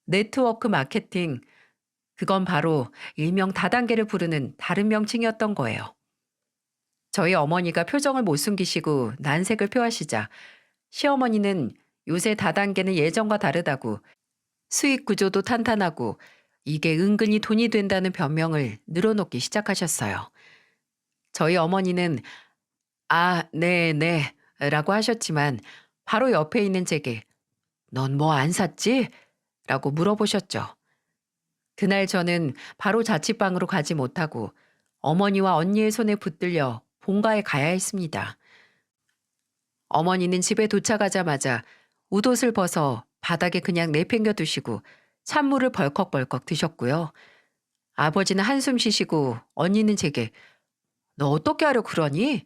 네트워크 마케팅, 그건 바로 일명 다단계를 부르는 다른 명칭이었던 거예요. 저희 어머니가 표정을 못 숨기시고 난색을 표하시자 시어머니는 요새 다단계는 예전과 다르다고 수익 구조도 탄탄하고 이게 은근히 돈이 된다는 변명을 늘어놓기 시작하셨어요. 저희 어머니는 아, 네, 라고 하셨지만 바로 옆에 있는 제게 넌 뭐 안 샀지? 라고 물어보셨죠. 그날 저는 바로 자취방으로 가지 못하고 어머니와 언니의 손에 붙들려 본가에 가야 했습니다. 어머니는 집에 도착하자마자 웃옷을 벗어 바닥에 그냥 내팽겨 두시고 찬물을 벌컥벌컥 드셨고요. 아버지는 한숨 쉬시고 언니는 제게 너 어떻게 하려 그러니?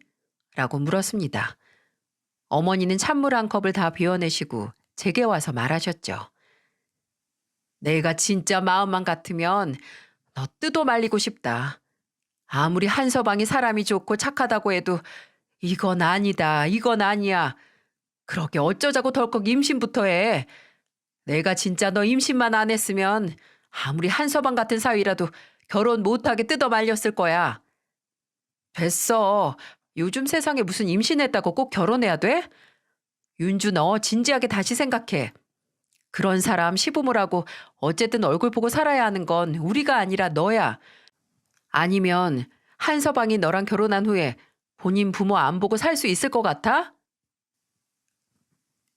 라고 물었습니다. 어머니는 찬물 한 컵을 다 비워내시고 제게 와서 말하셨죠. 내가 진짜 마음만 같으면 너 뜯어 말리고 싶다. 아무리 한서방이 사람이 좋고 착하다고 해도 이건 아니다, 이건 아니야. 그렇게 어쩌자고 덜컥 임신부터 해. 내가 진짜 너 임신만 안 했으면 아무리 한서방 같은 사위라도 결혼 못하게 뜯어 말렸을 거야. 됐어. 요즘 세상에 무슨 임신했다고 꼭 결혼해야 돼? 윤주 너 진지하게 다시 생각해. 그런 사람 시부모라고 어쨌든 얼굴 보고 살아야 하는 건 우리가 아니라 너야. 아니면 한서방이 너랑 결혼한 후에 본인 부모 안 보고 살 수 있을 것 같아?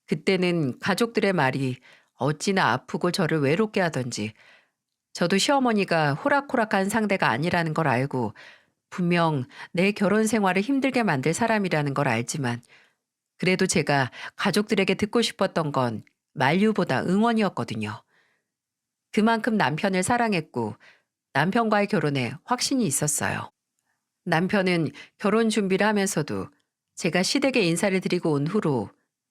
그때는 가족들의 말이 어찌나 아프고 저를 외롭게 하던지 저도 시어머니가 호락호락한 상대가 아니라는 걸 알고 분명 내 결혼 생활을 힘들게 만들 사람이라는 걸 알지만 그래도 제가 가족들에게 듣고 싶었던 건 만류보다 응원이었거든요. 그만큼 남편을 사랑했고 남편과의 결혼에 확신이 있었어요. 남편은 결혼 준비를 하면서도 제가 시댁에 인사를 드리고 온 후로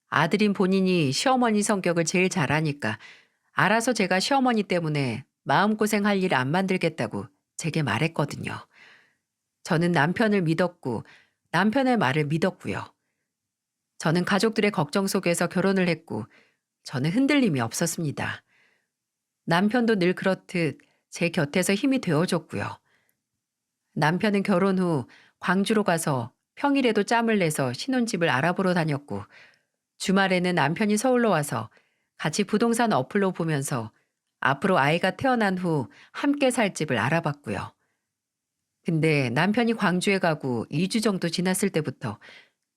아들인 본인이 시어머니 성격을 제일 잘 아니까 알아서 제가 시어머니 때문에 마음고생할 일 안 만들겠다고 제게 말했거든요. 저는 남편을 믿었고 남편의 말을 믿었고요. 저는 가족들의 걱정 속에서 결혼을 했고 저는 흔들림이 없었습니다. 남편도 늘 그렇듯 제 곁에서 힘이 되어줬고요. 남편은 결혼 후 광주로 가서 평일에도 짬을 내서 신혼집을 알아보러 다녔고 주말에는 남편이 서울로 와서 같이 부동산 어플로 보면서 앞으로 아이가 태어난 후 함께 살 집을 알아봤고요. 근데 남편이 광주에 가고 2주 정도 지났을 때부터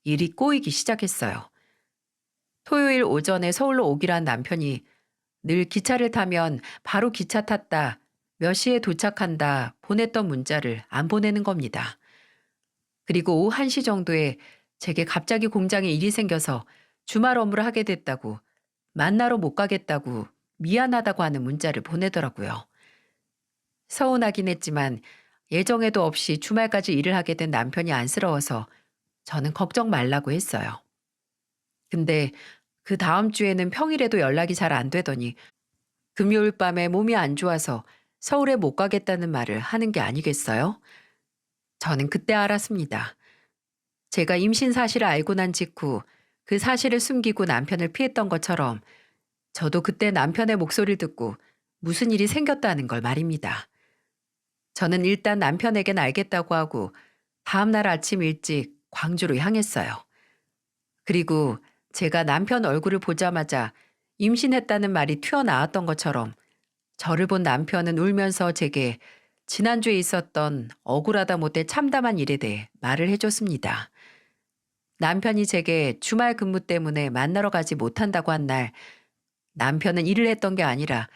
일이 꼬이기 시작했어요. 토요일 오전에 서울로 오기로 한 남편이 늘 기차를 타면 바로 기차 탔다, 몇 시에 도착한다 보냈던 문자를 안 보내는 겁니다. 그리고 오후 1시 정도에 제게 갑자기 공장에 일이 생겨서 주말 업무를 하게 됐다고, 만나러 못 가겠다고, 미안하다고 하는 문자를 보내더라고요. 서운하긴 했지만 예정에도 없이 주말까지 일을 하게 된 남편이 안쓰러워서 저는 걱정 말라고 했어요. 근데 그 다음 주에는 평일에도 연락이 잘 안 되더니 금요일 밤에 몸이 안 좋아서 서울에 못 가겠다는 말을 하는 게 아니겠어요? 저는 그때 알았습니다. 제가 임신 사실을 알고 난 직후 그 사실을 숨기고 남편을 피했던 것처럼 저도 그때 남편의 목소리를 듣고 무슨 일이 생겼다는 걸 말입니다. 저는 일단 남편에겐 알겠다고 하고 다음날 아침 일찍 광주로 향했어요. 그리고 제가 남편 얼굴을 보자마자 임신했다는 말이 튀어나왔던 것처럼 저를 본 남편은 울면서 제게 지난주에 있었던 억울하다 못해 참담한 일에 대해 말을 해줬습니다. 남편이 제게 주말 근무 때문에 만나러 가지 못한다고 한 날, 남편은 일을 했던 게 아니라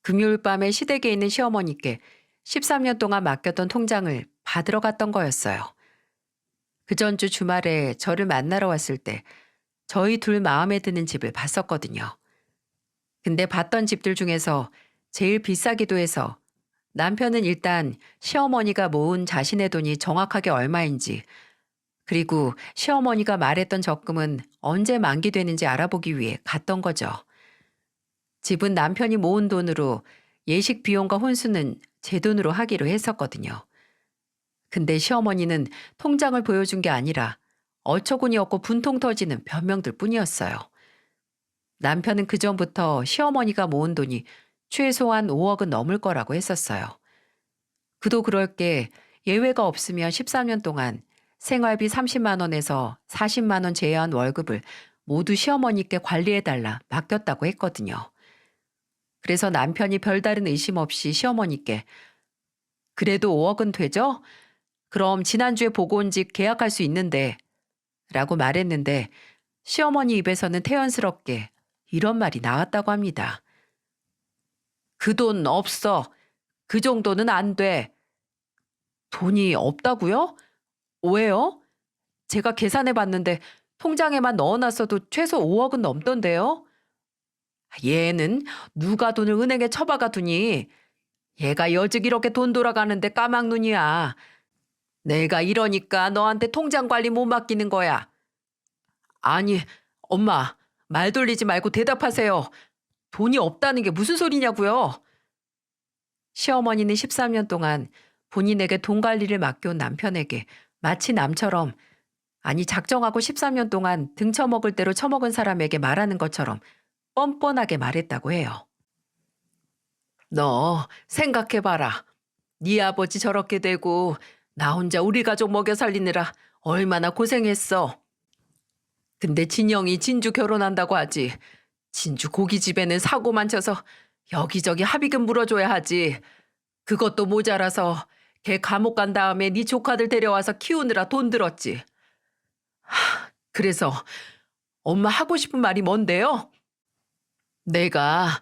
금요일 밤에 시댁에 있는 시어머니께 13년 동안 맡겼던 통장을 받으러 갔던 거였어요. 그 전주 주말에 저를 만나러 왔을 때 저희 둘 마음에 드는 집을 봤었거든요. 근데 봤던 집들 중에서 제일 비싸기도 해서 남편은 일단 시어머니가 모은 자신의 돈이 정확하게 얼마인지, 그리고 시어머니가 말했던 적금은 언제 만기되는지 알아보기 위해 갔던 거죠. 집은 남편이 모은 돈으로 예식 비용과 혼수는 제 돈으로 하기로 했었거든요. 근데 시어머니는 통장을 보여준 게 아니라 어처구니 없고 분통 터지는 변명들 뿐이었어요. 남편은 그전부터 시어머니가 모은 돈이 최소한 5억은 넘을 거라고 했었어요. 그도 그럴 게 예외가 없으면 13년 동안 생활비 30만 원에서 40만 원 제외한 월급을 모두 시어머니께 관리해달라 맡겼다고 했거든요. 그래서 남편이 별다른 의심 없이 시어머니께 그래도 5억은 되죠? 그럼 지난주에 보고 온 집 계약할 수 있는데 라고 말했는데 시어머니 입에서는 태연스럽게 이런 말이 나왔다고 합니다. 그 돈 없어. 그 정도는 안 돼. 돈이 없다고요? 왜요? 제가 계산해 봤는데 통장에만 넣어놨어도 최소 5억은 넘던데요? 얘는 누가 돈을 은행에 처박아 두니? 얘가 여직 이렇게 돈 돌아가는데 까막눈이야. 내가 이러니까 너한테 통장 관리 못 맡기는 거야. 아니, 엄마, 말 돌리지 말고 대답하세요. 돈이 없다는 게 무슨 소리냐고요? 시어머니는 13년 동안 본인에게 돈 관리를 맡겨온 남편에게 마치 남처럼, 아니 작정하고 13년 동안 등쳐먹을 대로 처먹은 사람에게 말하는 것처럼 뻔뻔하게 말했다고 해요. 너 생각해봐라. 네 아버지 저렇게 되고 나 혼자 우리 가족 먹여 살리느라 얼마나 고생했어. 근데 진영이 진주 결혼한다고 하지. 진주 고깃집에는 사고만 쳐서 여기저기 합의금 물어줘야 하지. 그것도 모자라서 걔 감옥 간 다음에 네 조카들 데려와서 키우느라 돈 들었지. 그래서 엄마 하고 싶은 말이 뭔데요? 내가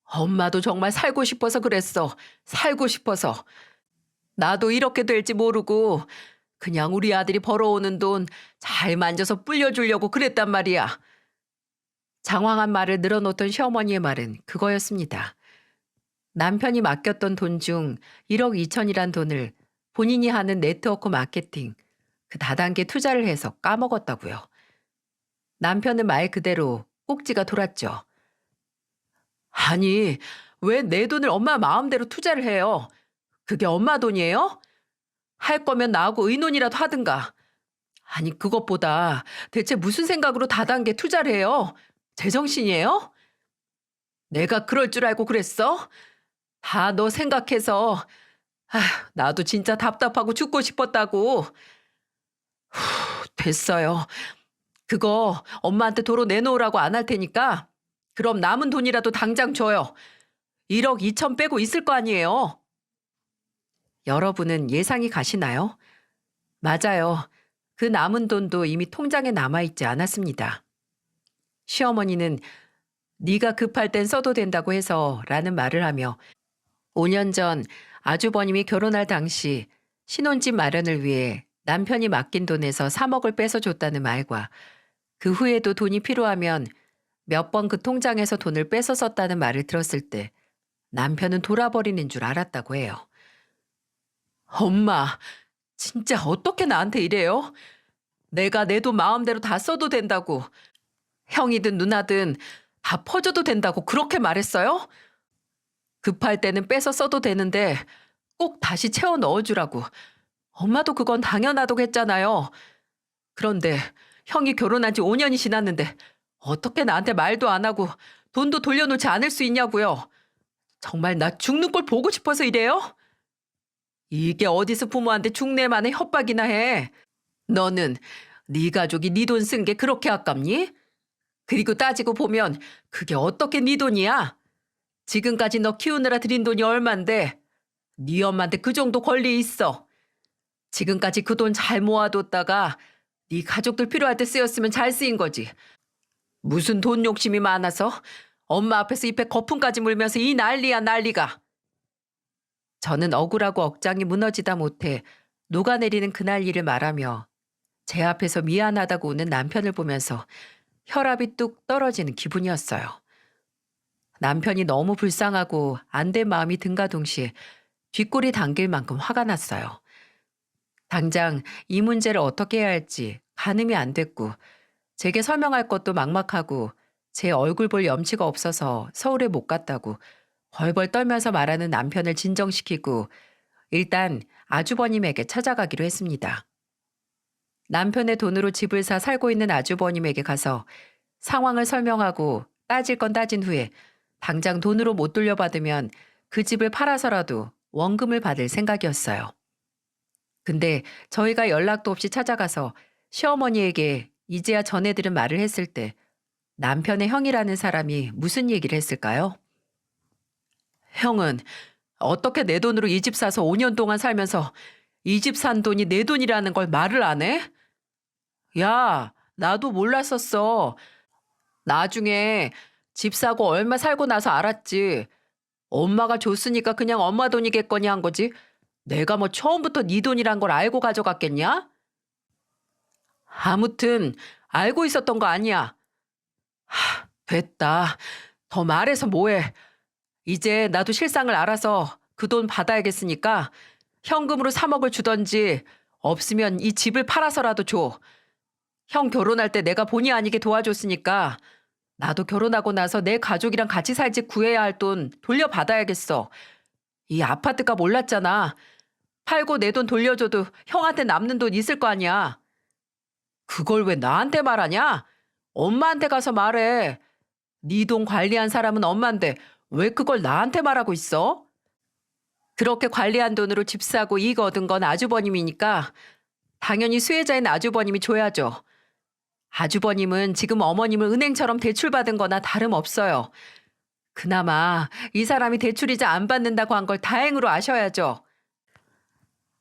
엄마도 정말 살고 싶어서 그랬어. 살고 싶어서. 나도 이렇게 될지 모르고 그냥 우리 아들이 벌어오는 돈 잘 만져서 불려주려고 그랬단 말이야. 장황한 말을 늘어놓던 시어머니의 말은 그거였습니다. 남편이 맡겼던 돈 중 1억 2천이란 돈을 본인이 하는 네트워크 마케팅, 그 다단계 투자를 해서 까먹었다고요. 남편은 말 그대로 꼭지가 돌았죠. 아니, 왜 내 돈을 엄마 마음대로 투자를 해요? 그게 엄마 돈이에요? 할 거면 나하고 의논이라도 하든가. 아니, 그것보다 대체 무슨 생각으로 다단계 투자를 해요? 제정신이에요? 내가 그럴 줄 알고 그랬어? 다 너 생각해서. 아휴, 나도 진짜 답답하고 죽고 싶었다고. 됐어요. 그거 엄마한테 도로 내놓으라고 안 할 테니까 그럼 남은 돈이라도 당장 줘요. 1억 2천 빼고 있을 거 아니에요. 여러분은 예상이 가시나요? 맞아요. 그 남은 돈도 이미 통장에 남아있지 않았습니다. 시어머니는 네가 급할 땐 써도 된다고 해서 라는 말을 하며 5년 전 아주버님이 결혼할 당시 신혼집 마련을 위해 남편이 맡긴 돈에서 3억을 빼서 줬다는 말과 그 후에도 돈이 필요하면 몇 번 그 통장에서 돈을 뺏어 썼다는 말을 들었을 때 남편은 돌아버리는 줄 알았다고 해요. 엄마, 진짜 어떻게 나한테 이래요? 내가 내 돈 마음대로 다 써도 된다고, 형이든 누나든 다 퍼줘도 된다고 그렇게 말했어요? 급할 때는 빼서 써도 되는데 꼭 다시 채워 넣어주라고. 엄마도 그건 당연하다고 했잖아요. 그런데 형이 결혼한 지 5년이 지났는데 어떻게 나한테 말도 안 하고 돈도 돌려놓지 않을 수 있냐고요. 정말 나 죽는 꼴 보고 싶어서 이래요? 이게 어디서 부모한테 죽내만의 협박이나 해. 너는 네 가족이 네 돈 쓴 게 그렇게 아깝니? 그리고 따지고 보면 그게 어떻게 네 돈이야? 지금까지 너 키우느라 들인 돈이 얼만데 네 엄마한테 그 정도 권리 있어. 지금까지 그 돈 잘 모아뒀다가 네 가족들 필요할 때 쓰였으면 잘 쓰인 거지. 무슨 돈 욕심이 많아서 엄마 앞에서 입에 거품까지 물면서 이 난리야 난리가. 저는 억울하고 억장이 무너지다 못해 녹아내리는 그날 일을 말하며 제 앞에서 미안하다고 우는 남편을 보면서 혈압이 뚝 떨어지는 기분이었어요. 남편이 너무 불쌍하고 안 된 마음이 든가 동시에 뒷골이 당길 만큼 화가 났어요. 당장 이 문제를 어떻게 해야 할지 가늠이 안 됐고 제게 설명할 것도 막막하고 제 얼굴 볼 염치가 없어서 서울에 못 갔다고 벌벌 떨면서 말하는 남편을 진정시키고 일단 아주버님에게 찾아가기로 했습니다. 남편의 돈으로 집을 사 살고 있는 아주버님에게 가서 상황을 설명하고 따질 건 따진 후에 당장 돈으로 못 돌려받으면 그 집을 팔아서라도 원금을 받을 생각이었어요. 근데 저희가 연락도 없이 찾아가서 시어머니에게 이제야 전해들은 말을 했을 때 남편의 형이라는 사람이 무슨 얘기를 했을까요? 형은 어떻게 내 돈으로 이 집 사서 5년 동안 살면서 이 집 산 돈이 내 돈이라는 걸 말을 안 해? 야, 나도 몰랐었어. 나중에 집 사고 얼마 살고 나서 알았지. 엄마가 줬으니까 그냥 엄마 돈이겠거니 한 거지. 내가 뭐 처음부터 네 돈이란 걸 알고 가져갔겠냐? 아무튼 알고 있었던 거 아니야. 됐다. 더 말해서 뭐해. 이제 나도 실상을 알아서 그 돈 받아야겠으니까 현금으로 3억을 주던지 없으면 이 집을 팔아서라도 줘. 형 결혼할 때 내가 본의 아니게 도와줬으니까 나도 결혼하고 나서 내 가족이랑 같이 살 집 구해야 할 돈 돌려받아야겠어. 이 아파트가 몰랐잖아. 팔고 내 돈 돌려줘도 형한테 남는 돈 있을 거 아니야. 그걸 왜 나한테 말하냐? 엄마한테 가서 말해. 네 돈 관리한 사람은 엄마인데 왜 그걸 나한테 말하고 있어? 그렇게 관리한 돈으로 집 사고 이익 얻은 건 아주버님이니까 당연히 수혜자인 아주버님이 줘야죠. 아주버님은 지금 어머님을 은행처럼 대출받은 거나 다름없어요. 그나마 이 사람이 대출이자 안 받는다고 한 걸 다행으로 아셔야죠.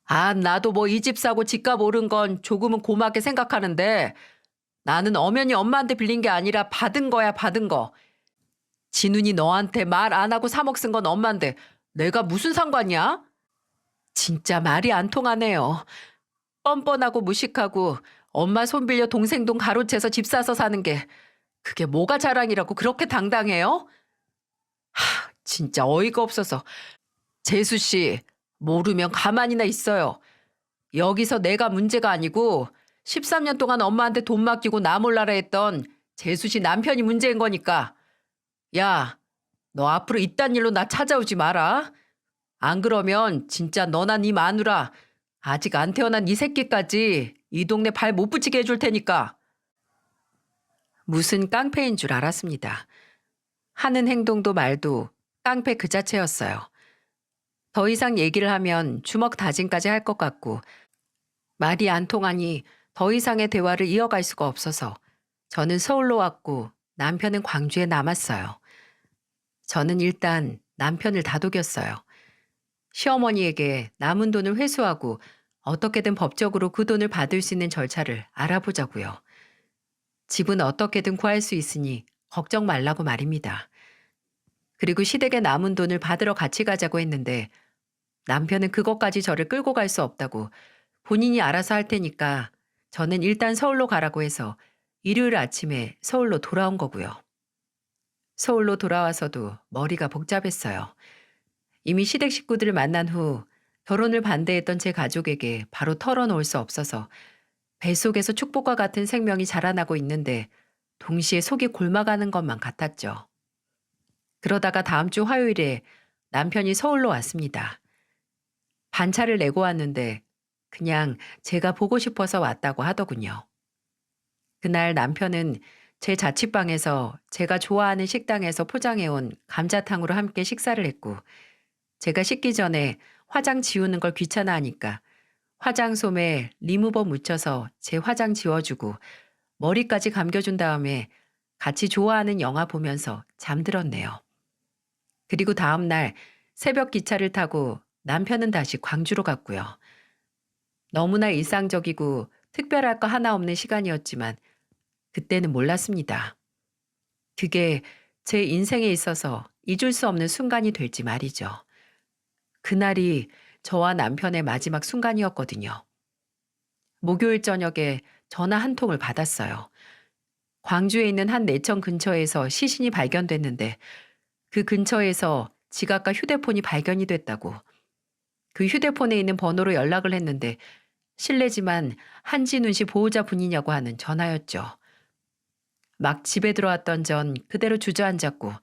아, 나도 뭐 이 집 사고 집값 오른 건 조금은 고맙게 생각하는데 나는 엄연히 엄마한테 빌린 게 아니라 받은 거야, 받은 거. 진훈이 너한테 말 안 하고 3억 쓴 건 엄마인데 내가 무슨 상관이야? 진짜 말이 안 통하네요. 뻔뻔하고 무식하고 엄마 손 빌려 동생 돈 가로채서 집 사서 사는 게 그게 뭐가 자랑이라고 그렇게 당당해요? 진짜 어이가 없어서. 재수 씨, 모르면 가만히나 있어요. 여기서 내가 문제가 아니고 13년 동안 엄마한테 돈 맡기고 나 몰라라 했던 재수 씨 남편이 문제인 거니까. 야, 너 앞으로 이딴 일로 나 찾아오지 마라. 안 그러면 진짜 너나 네 마누라 아직 안 태어난 이 새끼까지 이 동네 발 못 붙이게 해줄 테니까. 무슨 깡패인 줄 알았습니다. 하는 행동도 말도 깡패 그 자체였어요. 더 이상 얘기를 하면 주먹 다짐까지 할 것 같고 말이 안 통하니 더 이상의 대화를 이어갈 수가 없어서 저는 서울로 왔고 남편은 광주에 남았어요. 저는 일단 남편을 다독였어요. 시어머니에게 남은 돈을 회수하고 어떻게든 법적으로 그 돈을 받을 수 있는 절차를 알아보자고요. 집은 어떻게든 구할 수 있으니 걱정 말라고 말입니다. 그리고 시댁에 남은 돈을 받으러 같이 가자고 했는데 남편은 그것까지 저를 끌고 갈 수 없다고 본인이 알아서 할 테니까 저는 일단 서울로 가라고 해서 일요일 아침에 서울로 돌아온 거고요. 서울로 돌아와서도 머리가 복잡했어요. 이미 시댁 식구들을 만난 후 결혼을 반대했던 제 가족에게 바로 털어놓을 수 없어서 뱃속에서 축복과 같은 생명이 자라나고 있는데 동시에 속이 골마가는 것만 같았죠. 그러다가 다음 주 화요일에 남편이 서울로 왔습니다. 반차를 내고 왔는데 그냥 제가 보고 싶어서 왔다고 하더군요. 그날 남편은 제 자취방에서 제가 좋아하는 식당에서 포장해온 감자탕으로 함께 식사를 했고 제가 씻기 전에 화장 지우는 걸 귀찮아하니까 화장솜에 리무버 묻혀서 제 화장 지워주고 머리까지 감겨준 다음에 같이 좋아하는 영화 보면서 잠들었네요. 그리고 다음 날 새벽 기차를 타고 남편은 다시 광주로 갔고요. 너무나 일상적이고 특별할 거 하나 없는 시간이었지만 그때는 몰랐습니다. 그게 제 인생에 있어서 잊을 수 없는 순간이 될지 말이죠. 그날이 저와 남편의 마지막 순간이었거든요. 목요일 저녁에 전화 한 통을 받았어요. 광주에 있는 한 내천 근처에서 시신이 발견됐는데 그 근처에서 지갑과 휴대폰이 발견이 됐다고. 그 휴대폰에 있는 번호로 연락을 했는데 실례지만 한진훈 씨 보호자 분이냐고 하는 전화였죠. 막 집에 들어왔던 전 그대로 주저앉았고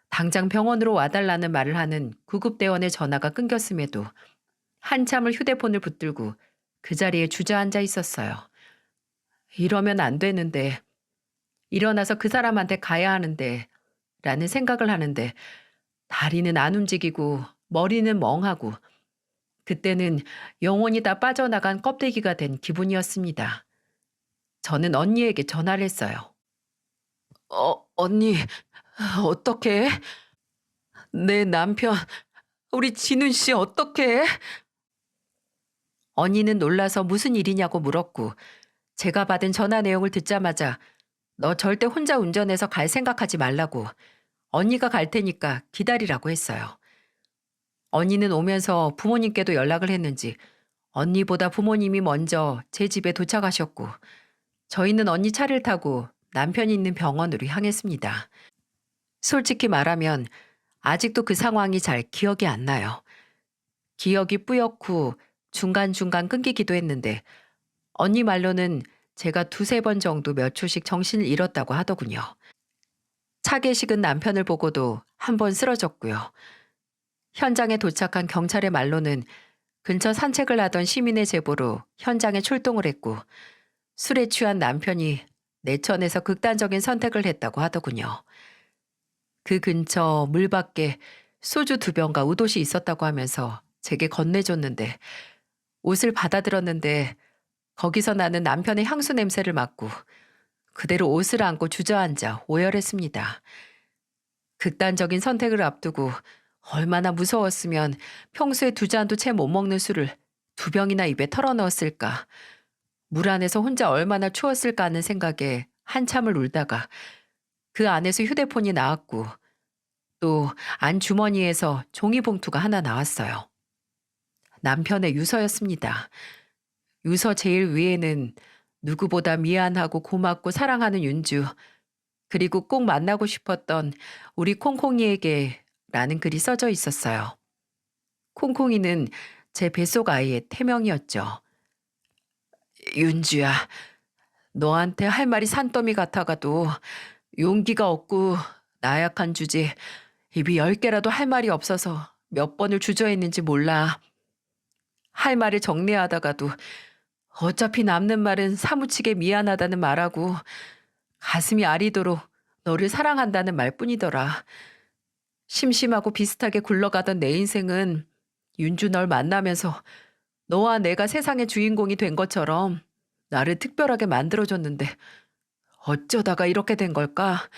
당장 병원으로 와달라는 말을 하는 구급대원의 전화가 끊겼음에도 한참을 휴대폰을 붙들고 그 자리에 주저앉아 있었어요. 이러면 안 되는데, 일어나서 그 사람한테 가야 하는데 라는 생각을 하는데 다리는 안 움직이고 머리는 멍하고 그때는 영혼이 다 빠져나간 껍데기가 된 기분이었습니다. 저는 언니에게 전화를 했어요. 언니, 어떡해? 내 남편, 우리 진훈 씨 어떡해? 언니는 놀라서 무슨 일이냐고 물었고 제가 받은 전화 내용을 듣자마자 너 절대 혼자 운전해서 갈 생각하지 말라고 언니가 갈 테니까 기다리라고 했어요. 언니는 오면서 부모님께도 연락을 했는지 언니보다 부모님이 먼저 제 집에 도착하셨고 저희는 언니 차를 타고 남편이 있는 병원으로 향했습니다. 솔직히 말하면 아직도 그 상황이 잘 기억이 안 나요. 기억이 뿌옇고 중간중간 끊기기도 했는데 언니 말로는 제가 두세 번 정도 몇 초씩 정신을 잃었다고 하더군요. 차게 식은 남편을 보고도 한 번 쓰러졌고요. 현장에 도착한 경찰의 말로는 근처 산책을 하던 시민의 제보로 현장에 출동을 했고 술에 취한 남편이 내천에서 극단적인 선택을 했다고 하더군요. 그 근처 물 밖에 소주 2병과 우돛이 있었다고 하면서 제게 건네줬는데 옷을 받아들었는데 거기서 나는 남편의 향수 냄새를 맡고 그대로 옷을 안고 주저앉아 오열했습니다. 극단적인 선택을 앞두고 얼마나 무서웠으면 평소에 2잔도 채 못 먹는 술을 2병이나 입에 털어넣었을까. 물 안에서 혼자 얼마나 추웠을까 하는 생각에 한참을 울다가 그 안에서 휴대폰이 나왔고 또 안 주머니에서 종이봉투가 하나 나왔어요. 남편의 유서였습니다. 유서 제일 위에는 누구보다 미안하고 고맙고 사랑하는 윤주, 그리고 꼭 만나고 싶었던 우리 콩콩이에게 라는 글이 써져 있었어요. 콩콩이는 제 뱃속 아이의 태명이었죠. 윤주야, 너한테 할 말이 산더미 같아가도 용기가 없고 나약한 주제 입이 10개라도 할 말이 없어서 몇 번을 주저했는지 몰라. 할 말을 정리하다가도 어차피 남는 말은 사무치게 미안하다는 말하고 가슴이 아리도록 너를 사랑한다는 말뿐이더라. 심심하고 비슷하게 굴러가던 내 인생은 윤주 널 만나면서 너와 내가 세상의 주인공이 된 것처럼 나를 특별하게 만들어줬는데 어쩌다가 이렇게 된 걸까?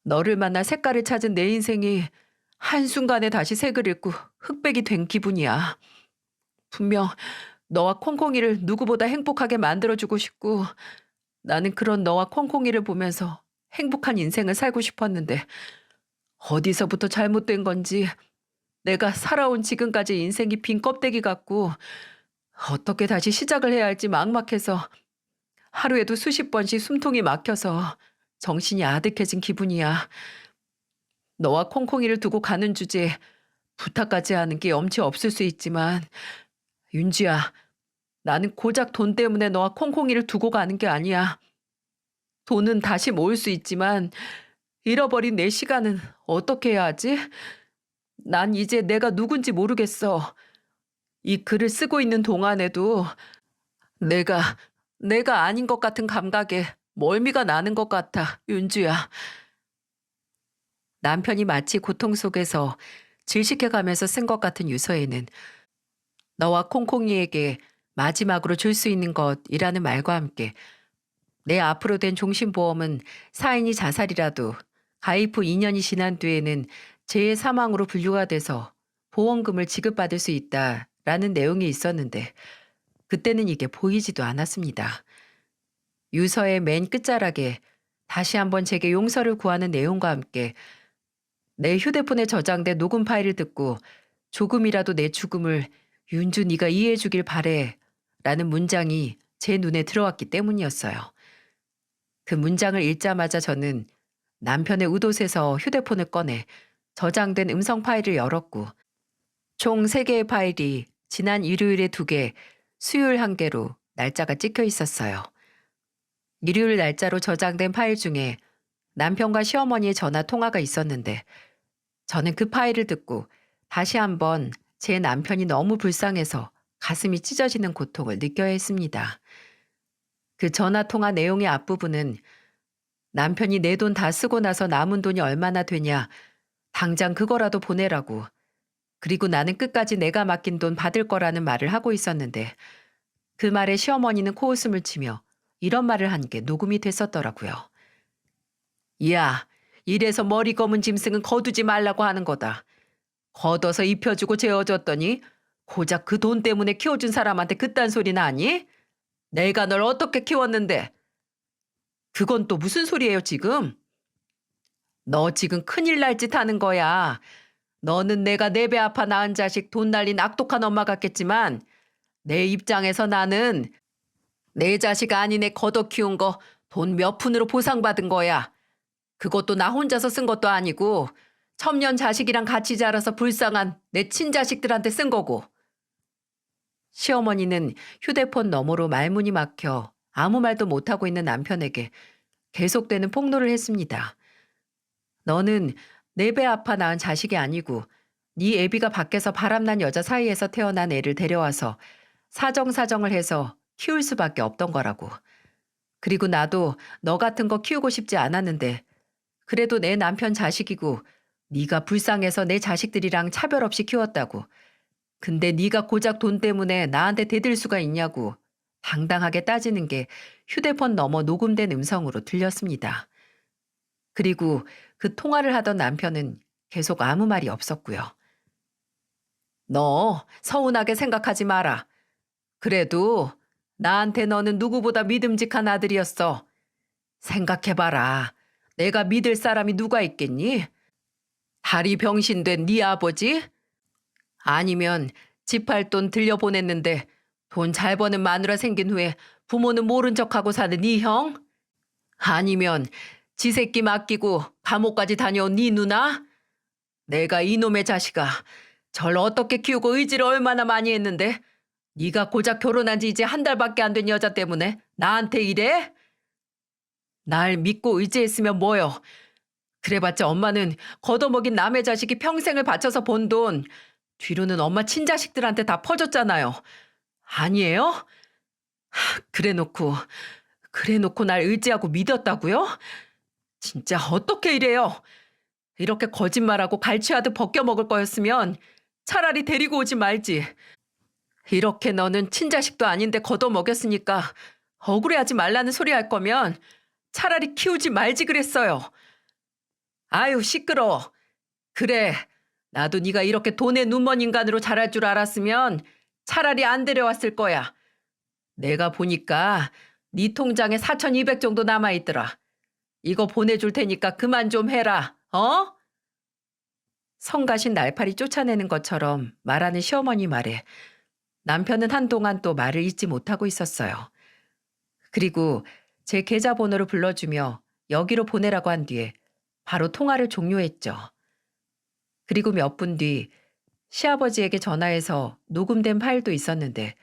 너를 만나 색깔을 찾은 내 인생이 한순간에 다시 색을 잃고 흑백이 된 기분이야. 분명 너와 콩콩이를 누구보다 행복하게 만들어주고 싶고 나는 그런 너와 콩콩이를 보면서 행복한 인생을 살고 싶었는데 어디서부터 잘못된 건지 내가 살아온 지금까지 인생이 빈 껍데기 같고 어떻게 다시 시작을 해야 할지 막막해서 하루에도 수십 번씩 숨통이 막혀서 정신이 아득해진 기분이야. 너와 콩콩이를 두고 가는 주제에 부탁까지 하는 게 염치 없을 수 있지만 윤지야, 나는 고작 돈 때문에 너와 콩콩이를 두고 가는 게 아니야. 돈은 다시 모을 수 있지만 잃어버린 내 시간은 어떻게 해야 하지? 난 이제 내가 누군지 모르겠어. 이 글을 쓰고 있는 동안에도 내가 내가 아닌 것 같은 감각에 멀미가 나는 것 같아, 윤주야. 남편이 마치 고통 속에서 질식해가면서 쓴 것 같은 유서에는 너와 콩콩이에게 마지막으로 줄 수 있는 것이라는 말과 함께 내 앞으로 된 종신보험은 사인이 자살이라도 가입 후 2년이 지난 뒤에는 재해 사망으로 분류가 돼서 보험금을 지급받을 수 있다라는 내용이 있었는데 그때는 이게 보이지도 않았습니다. 유서의 맨 끝자락에 다시 한번 제게 용서를 구하는 내용과 함께 내 휴대폰에 저장된 녹음 파일을 듣고 조금이라도 내 죽음을 윤주 네가 이해해 주길 바래 라는 문장이 제 눈에 들어왔기 때문이었어요. 그 문장을 읽자마자 저는 남편의 웃옷에서 휴대폰을 꺼내 저장된 음성 파일을 열었고 총 3개의 파일이 지난 일요일에 2개, 수요일 1개로 날짜가 찍혀 있었어요. 일요일 날짜로 저장된 파일 중에 남편과 시어머니의 전화 통화가 있었는데 저는 그 파일을 듣고 다시 한번 제 남편이 너무 불쌍해서 가슴이 찢어지는 고통을 느껴야 했습니다. 그 전화 통화 내용의 앞부분은 남편이 내 돈 다 쓰고 나서 남은 돈이 얼마나 되냐, 당장 그거라도 보내라고, 그리고 나는 끝까지 내가 맡긴 돈 받을 거라는 말을 하고 있었는데 그 말에 시어머니는 코웃음을 치며 이런 말을 한 게 녹음이 됐었더라고요. 야, 이래서 머리 검은 짐승은 거두지 말라고 하는 거다. 걷어서 입혀주고 재워줬더니 고작 그 돈 때문에 키워준 사람한테 그딴 소리나 하니? 내가 널 어떻게 키웠는데? 그건 또 무슨 소리예요 지금? 너 지금 큰일 날 짓 하는 거야. 너는 내가 내 배 아파 낳은 자식 돈 날린 악독한 엄마 같겠지만 내 입장에서 나는 내 자식 아닌 애 걷어 키운 거 돈 몇 푼으로 보상받은 거야. 그것도 나 혼자서 쓴 것도 아니고 첨년 자식이랑 같이 자라서 불쌍한 내 친자식들한테 쓴 거고. 시어머니는 휴대폰 너머로 말문이 막혀 아무 말도 못하고 있는 남편에게 계속되는 폭로를 했습니다. 너는 내 배 아파 낳은 자식이 아니고 네 애비가 밖에서 바람난 여자 사이에서 태어난 애를 데려와서 사정사정을 해서 키울 수밖에 없던 거라고. 그리고 나도 너 같은 거 키우고 싶지 않았는데 그래도 내 남편 자식이고 네가 불쌍해서 내 자식들이랑 차별 없이 키웠다고. 근데 네가 고작 돈 때문에 나한테 대들 수가 있냐고 당당하게 따지는 게 휴대폰 너머 녹음된 음성으로 들렸습니다. 그리고 그 통화를 하던 남편은 계속 아무 말이 없었고요. 너 서운하게 생각하지 마라. 그래도 나한테 너는 누구보다 믿음직한 아들이었어. 생각해봐라. 내가 믿을 사람이 누가 있겠니? 다리 병신된 네 아버지? 아니면 집 팔 돈 들려보냈는데 돈 잘 버는 마누라 생긴 후에 부모는 모른 척하고 사는 네 형? 아니면 지 새끼 맡기고 감옥까지 다녀온 네 누나? 내가 이놈의 자식아 절 어떻게 키우고 의지를 얼마나 많이 했는데 네가 고작 결혼한 지 이제 1달밖에 안 된 여자 때문에 나한테 이래? 날 믿고 의지했으면 뭐여. 그래봤자 엄마는 걷어먹인 남의 자식이 평생을 바쳐서 번 돈 뒤로는 엄마 친자식들한테 다 퍼줬잖아요. 아니에요? 그래놓고 날 의지하고 믿었다고요? 진짜 어떻게 이래요? 이렇게 거짓말하고 갈취하듯 벗겨먹을 거였으면 차라리 데리고 오지 말지. 이렇게 너는 친자식도 아닌데 걷어먹였으니까 억울해하지 말라는 소리 할 거면 차라리 키우지 말지 그랬어요. 아유 시끄러워. 그래, 나도 네가 이렇게 돈의 눈먼 인간으로 자랄 줄 알았으면 차라리 안 데려왔을 거야. 내가 보니까 네 통장에 4,200 정도 남아있더라. 이거 보내줄 테니까 그만 좀 해라. 어? 성가신 날파리 쫓아내는 것처럼 말하는 시어머니 말에 남편은 한동안 또 말을 잇지 못하고 있었어요. 그리고 제 계좌번호를 불러주며 여기로 보내라고 한 뒤에 바로 통화를 종료했죠. 그리고 몇 분 뒤 시아버지에게 전화해서 녹음된 파일도 있었는데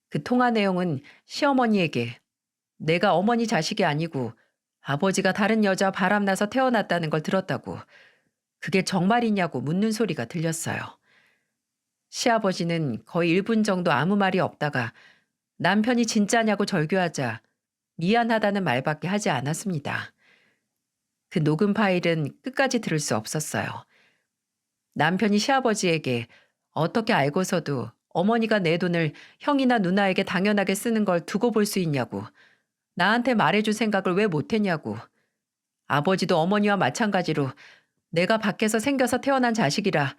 그 통화 내용은 시어머니에게 내가 어머니 자식이 아니고 아버지가 다른 여자 바람나서 태어났다는 걸 들었다고 그게 정말이냐고 묻는 소리가 들렸어요. 시아버지는 거의 1분 정도 아무 말이 없다가 남편이 진짜냐고 절규하자 미안하다는 말밖에 하지 않았습니다. 그 녹음 파일은 끝까지 들을 수 없었어요. 남편이 시아버지에게 어떻게 알고서도 어머니가 내 돈을 형이나 누나에게 당연하게 쓰는 걸 두고 볼 수 있냐고, 나한테 말해줄 생각을 왜 못했냐고, 아버지도 어머니와 마찬가지로 내가 밖에서 생겨서 태어난 자식이라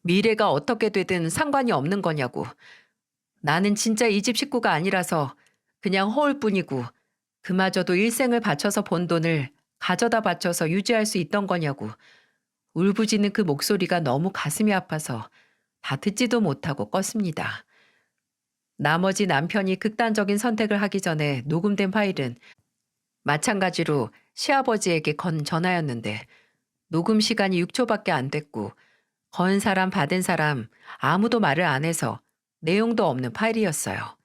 미래가 어떻게 되든 상관이 없는 거냐고, 나는 진짜 이 집 식구가 아니라서 그냥 허울 뿐이고 그마저도 일생을 바쳐서 번 돈을 가져다 바쳐서 유지할 수 있던 거냐고 울부짖는 그 목소리가 너무 가슴이 아파서 다 듣지도 못하고 껐습니다. 나머지 남편이 극단적인 선택을 하기 전에 녹음된 파일은 마찬가지로 시아버지에게 건 전화였는데 녹음 시간이 6초밖에 안 됐고 건 사람 받은 사람 아무도 말을 안 해서 내용도 없는 파일이었어요.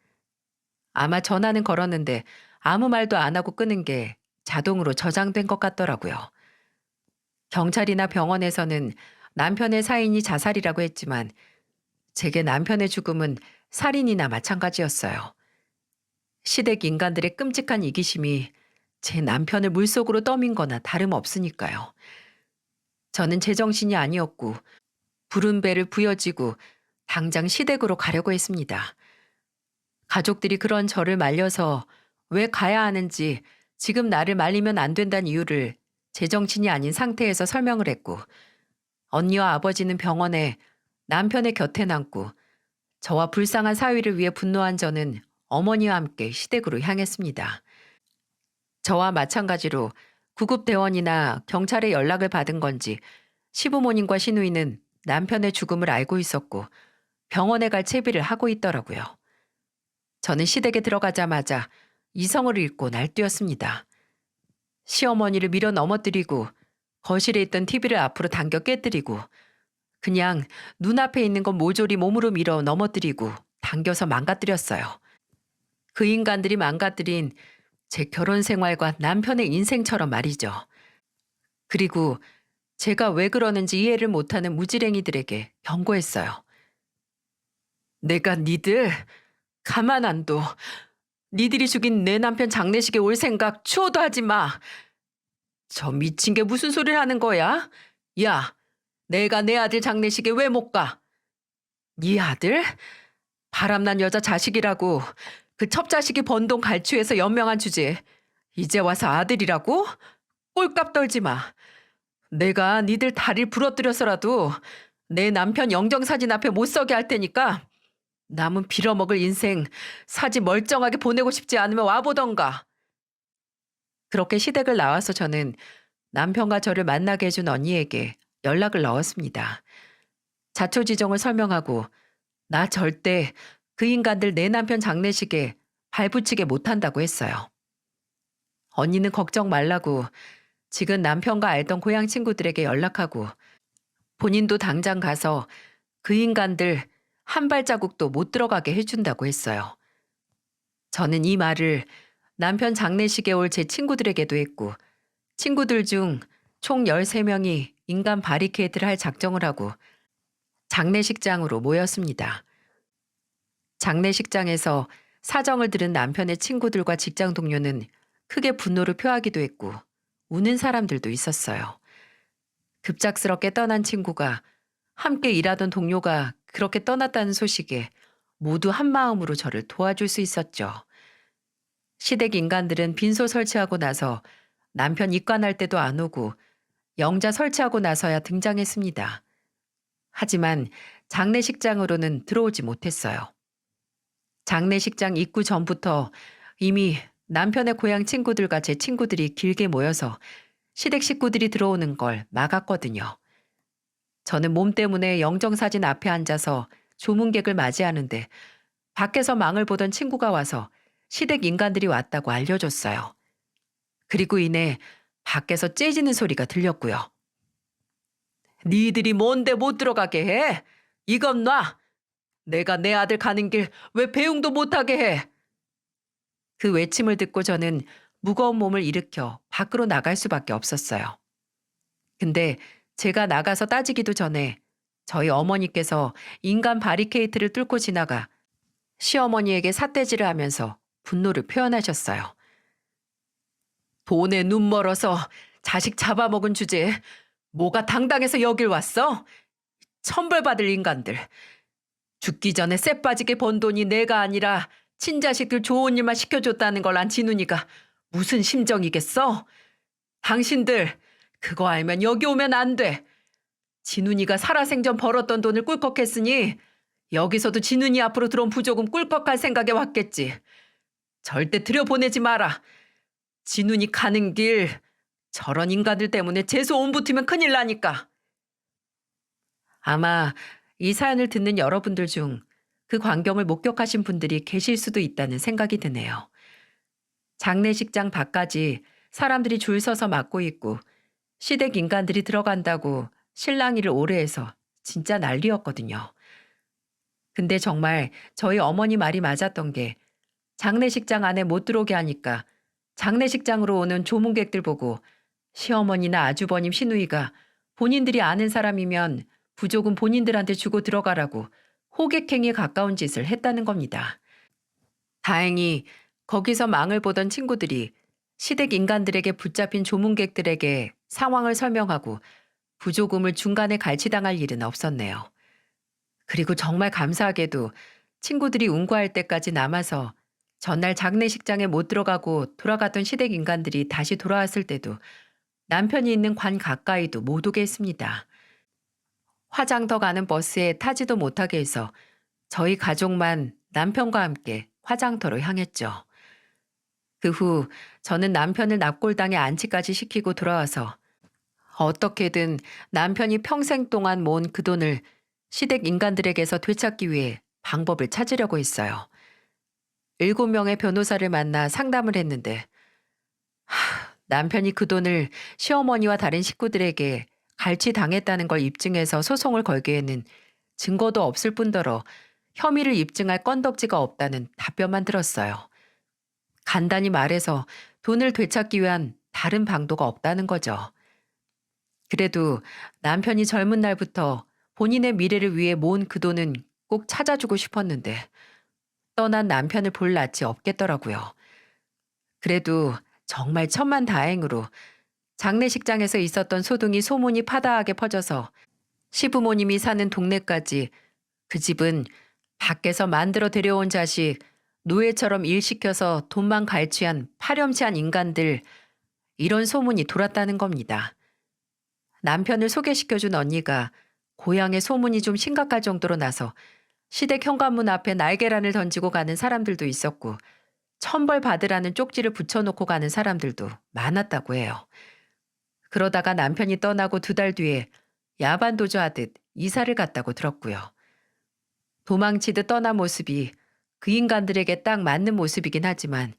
아마 전화는 걸었는데 아무 말도 안 하고 끄는 게 자동으로 저장된 것 같더라고요. 경찰이나 병원에서는 남편의 사인이 자살이라고 했지만 제게 남편의 죽음은 살인이나 마찬가지였어요. 시댁 인간들의 끔찍한 이기심이 제 남편을 물속으로 떠민 거나 다름없으니까요. 저는 제정신이 아니었고 부른 배를 부여지고 당장 시댁으로 가려고 했습니다. 가족들이 그런 저를 말려서 왜 가야 하는지 지금 나를 말리면 안 된다는 이유를 제정신이 아닌 상태에서 설명을 했고 언니와 아버지는 병원에 남편의 곁에 남고 저와 불쌍한 사위를 위해 분노한 저는 어머니와 함께 시댁으로 향했습니다. 저와 마찬가지로 구급대원이나 경찰에 연락을 받은 건지 시부모님과 시누이는 남편의 죽음을 알고 있었고 병원에 갈 채비를 하고 있더라고요. 저는 시댁에 들어가자마자 이성을 잃고 날뛰었습니다. 시어머니를 밀어 넘어뜨리고 거실에 있던 TV를 앞으로 당겨 깨뜨리고 그냥 눈앞에 있는 건 모조리 몸으로 밀어 넘어뜨리고 당겨서 망가뜨렸어요. 그 인간들이 망가뜨린 제 결혼 생활과 남편의 인생처럼 말이죠. 그리고 제가 왜 그러는지 이해를 못하는 무지랭이들에게 경고했어요. 내가 니들 가만 안 둬. 니들이 죽인 내 남편 장례식에 올 생각 추호도 하지 마. 저 미친 게 무슨 소리를 하는 거야? 야, 내가 내 아들 장례식에 왜 못 가? 네 아들? 바람난 여자 자식이라고 그 첩자식이 번 돈 갈취해서 연명한 주제. 이제 와서 아들이라고? 꼴값 떨지 마. 내가 니들 다리를 부러뜨려서라도 내 남편 영정사진 앞에 못 서게 할 테니까 남은 빌어먹을 인생 사지 멀쩡하게 보내고 싶지 않으면 와보던가. 그렇게 시댁을 나와서 저는 남편과 저를 만나게 해준 언니에게 연락을 넣었습니다. 자초지종을 설명하고 나 절대 그 인간들 내 남편 장례식에 발붙이게 못한다고 했어요. 언니는 걱정 말라고 지금 남편과 알던 고향 친구들에게 연락하고 본인도 당장 가서 그 인간들 한 발자국도 못 들어가게 해준다고 했어요. 저는 이 말을 남편 장례식에 올 제 친구들에게도 했고 친구들 중 총 13명이 인간 바리케이드를 할 작정을 하고 장례식장으로 모였습니다. 장례식장에서 사정을 들은 남편의 친구들과 직장 동료는 크게 분노를 표하기도 했고 우는 사람들도 있었어요. 급작스럽게 떠난 친구가 함께 일하던 동료가 그렇게 떠났다는 소식에 모두 한마음으로 저를 도와줄 수 있었죠. 시댁 인간들은 빈소 설치하고 나서 남편 입관할 때도 안 오고 영자 설치하고 나서야 등장했습니다. 하지만 장례식장으로는 들어오지 못했어요. 장례식장 입구 전부터 이미 남편의 고향 친구들과 제 친구들이 길게 모여서 시댁 식구들이 들어오는 걸 막았거든요. 저는 몸 때문에 영정사진 앞에 앉아서 조문객을 맞이하는데 밖에서 망을 보던 친구가 와서 시댁 인간들이 왔다고 알려줬어요. 그리고 이내 밖에서 째지는 소리가 들렸고요. 니들이 뭔데 못 들어가게 해? 이건 놔! 내가 내 아들 가는 길 왜 배웅도 못하게 해? 그 외침을 듣고 저는 무거운 몸을 일으켜 밖으로 나갈 수밖에 없었어요. 근데 제가 나가서 따지기도 전에 저희 어머니께서 인간 바리케이트를 뚫고 지나가 시어머니에게 삿대질을 하면서 분노를 표현하셨어요. 돈에 눈 멀어서 자식 잡아먹은 주제에 뭐가 당당해서 여길 왔어? 천벌받을 인간들. 죽기 전에 쎄 빠지게 번 돈이 내가 아니라 친자식들 좋은 일만 시켜줬다는 걸 안 지누니까 무슨 심정이겠어? 당신들 그거 알면 여기 오면 안 돼. 진훈이가 살아생전 벌었던 돈을 꿀꺽했으니 여기서도 진훈이 앞으로 들어온 부조금 꿀꺽할 생각에 왔겠지. 절대 들여보내지 마라. 진훈이 가는 길 저런 인간들 때문에 재수 온 붙으면 큰일 나니까. 아마 이 사연을 듣는 여러분들 중 그 광경을 목격하신 분들이 계실 수도 있다는 생각이 드네요. 장례식장 밖까지 사람들이 줄 서서 막고 있고 시댁 인간들이 들어간다고 실랑이를 오래 해서 진짜 난리였거든요. 근데 정말 저희 어머니 말이 맞았던 게 장례식장 안에 못 들어오게 하니까 장례식장으로 오는 조문객들 보고 시어머니나 아주버님 시누이가 본인들이 아는 사람이면 부족은 본인들한테 주고 들어가라고 호객행위에 가까운 짓을 했다는 겁니다. 다행히 거기서 망을 보던 친구들이 시댁 인간들에게 붙잡힌 조문객들에게 상황을 설명하고 부조금을 중간에 갈취당할 일은 없었네요. 그리고 정말 감사하게도 친구들이 운구할 때까지 남아서 전날 장례식장에 못 들어가고 돌아갔던 시댁 인간들이 다시 돌아왔을 때도 남편이 있는 관 가까이도 못 오게 했습니다. 화장터 가는 버스에 타지도 못하게 해서 저희 가족만 남편과 함께 화장터로 향했죠. 그 후 저는 남편을 납골당에 안치까지 시키고 돌아와서 어떻게든 남편이 평생 동안 모은 그 돈을 시댁 인간들에게서 되찾기 위해 방법을 찾으려고 했어요. 7명의 변호사를 만나 상담을 했는데 남편이 그 돈을 시어머니와 다른 식구들에게 갈취당했다는 걸 입증해서 소송을 걸기에는 증거도 없을 뿐더러 혐의를 입증할 건덕지가 없다는 답변만 들었어요. 간단히 말해서 돈을 되찾기 위한 다른 방도가 없다는 거죠. 그래도 남편이 젊은 날부터 본인의 미래를 위해 모은 그 돈은 꼭 찾아주고 싶었는데 떠난 남편을 볼 낯이 없겠더라고요. 그래도 정말 천만다행으로 장례식장에서 있었던 소동이 소문이 파다하게 퍼져서 시부모님이 사는 동네까지 그 집은 밖에서 만들어 데려온 자식 노예처럼 일 시켜서 돈만 갈취한 파렴치한 인간들 이런 소문이 돌았다는 겁니다. 남편을 소개시켜준 언니가 고향의 소문이 좀 심각할 정도로 나서 시댁 현관문 앞에 날계란을 던지고 가는 사람들도 있었고 천벌 받으라는 쪽지를 붙여놓고 가는 사람들도 많았다고 해요. 그러다가 남편이 떠나고 2달 뒤에 야반도주하듯 이사를 갔다고 들었고요. 도망치듯 떠난 모습이 그 인간들에게 딱 맞는 모습이긴 하지만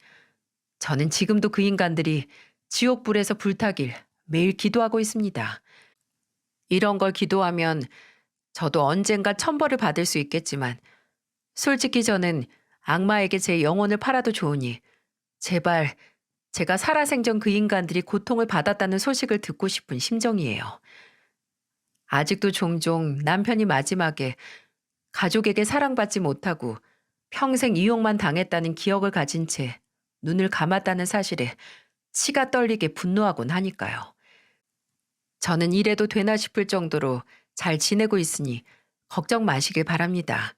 저는 지금도 그 인간들이 지옥불에서 불타길 매일 기도하고 있습니다. 이런 걸 기도하면 저도 언젠가 천벌을 받을 수 있겠지만 솔직히 저는 악마에게 제 영혼을 팔아도 좋으니 제발 제가 살아생전 그 인간들이 고통을 받았다는 소식을 듣고 싶은 심정이에요. 아직도 종종 남편이 마지막에 가족에게 사랑받지 못하고 평생 이용만 당했다는 기억을 가진 채 눈을 감았다는 사실에 치가 떨리게 분노하곤 하니까요. 저는 이래도 되나 싶을 정도로 잘 지내고 있으니 걱정 마시길 바랍니다.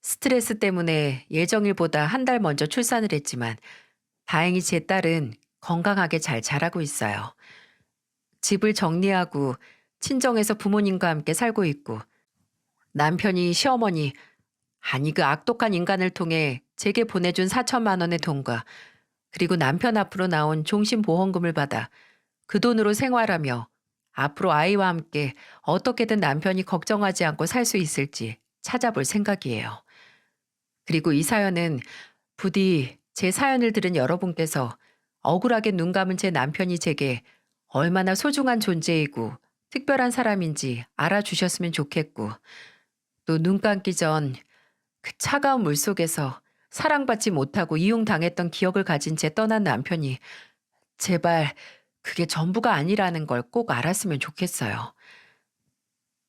스트레스 때문에 예정일보다 1달 먼저 출산을 했지만 다행히 제 딸은 건강하게 잘 자라고 있어요. 집을 정리하고 친정에서 부모님과 함께 살고 있고 남편이 시어머니, 아니 그 악독한 인간을 통해 제게 보내준 4천만 원의 돈과 그리고 남편 앞으로 나온 종신보험금을 받아 그 돈으로 생활하며 앞으로 아이와 함께 어떻게든 남편이 걱정하지 않고 살 수 있을지 찾아볼 생각이에요. 그리고 이 사연은 부디 제 사연을 들은 여러분께서 억울하게 눈 감은 제 남편이 제게 얼마나 소중한 존재이고 특별한 사람인지 알아주셨으면 좋겠고, 또 눈 감기 전 그 차가운 물속에서 사랑받지 못하고 이용당했던 기억을 가진 제 떠난 남편이 제발 그게 전부가 아니라는 걸 꼭 알았으면 좋겠어요.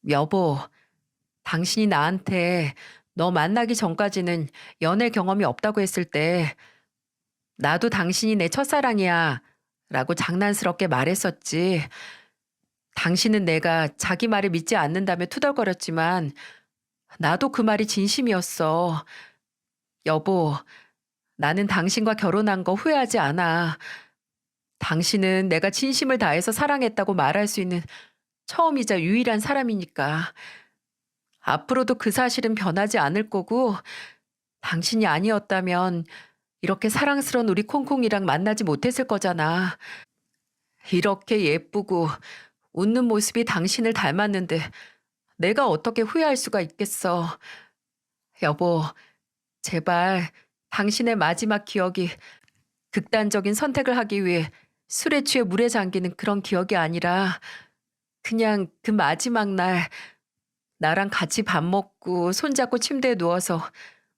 여보, 당신이 나한테 너 만나기 전까지는 연애 경험이 없다고 했을 때 나도 당신이 내 첫사랑이야 라고 장난스럽게 말했었지. 당신은 내가 자기 말을 믿지 않는다며 투덜거렸지만 나도 그 말이 진심이었어. 여보, 나는 당신과 결혼한 거 후회하지 않아. 당신은 내가 진심을 다해서 사랑했다고 말할 수 있는 처음이자 유일한 사람이니까. 앞으로도 그 사실은 변하지 않을 거고, 당신이 아니었다면 이렇게 사랑스러운 우리 콩콩이랑 만나지 못했을 거잖아. 이렇게 예쁘고 웃는 모습이 당신을 닮았는데 내가 어떻게 후회할 수가 있겠어. 여보, 제발 당신의 마지막 기억이 극단적인 선택을 하기 위해 술에 취해 물에 잠기는 그런 기억이 아니라 그냥 그 마지막 날 나랑 같이 밥 먹고 손잡고 침대에 누워서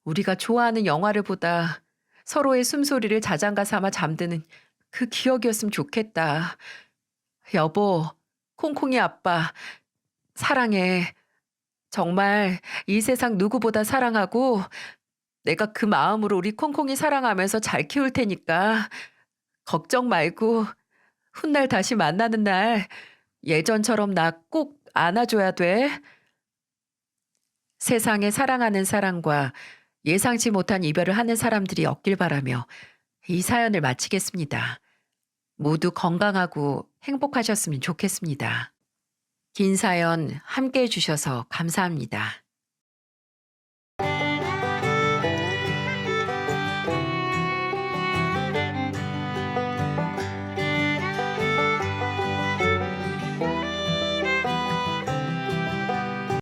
우리가 좋아하는 영화를 보다 서로의 숨소리를 자장가 삼아 잠드는 그 기억이었으면 좋겠다. 여보, 콩콩이 아빠, 사랑해. 정말 이 세상 누구보다 사랑하고 내가 그 마음으로 우리 콩콩이 사랑하면서 잘 키울 테니까 걱정 말고 훗날 다시 만나는 날 예전처럼 나 꼭 안아줘야 돼. 세상에 사랑하는 사람과 예상치 못한 이별을 하는 사람들이 없길 바라며 이 사연을 마치겠습니다. 모두 건강하고 행복하셨으면 좋겠습니다. 긴 사연 함께 해주셔서 감사합니다.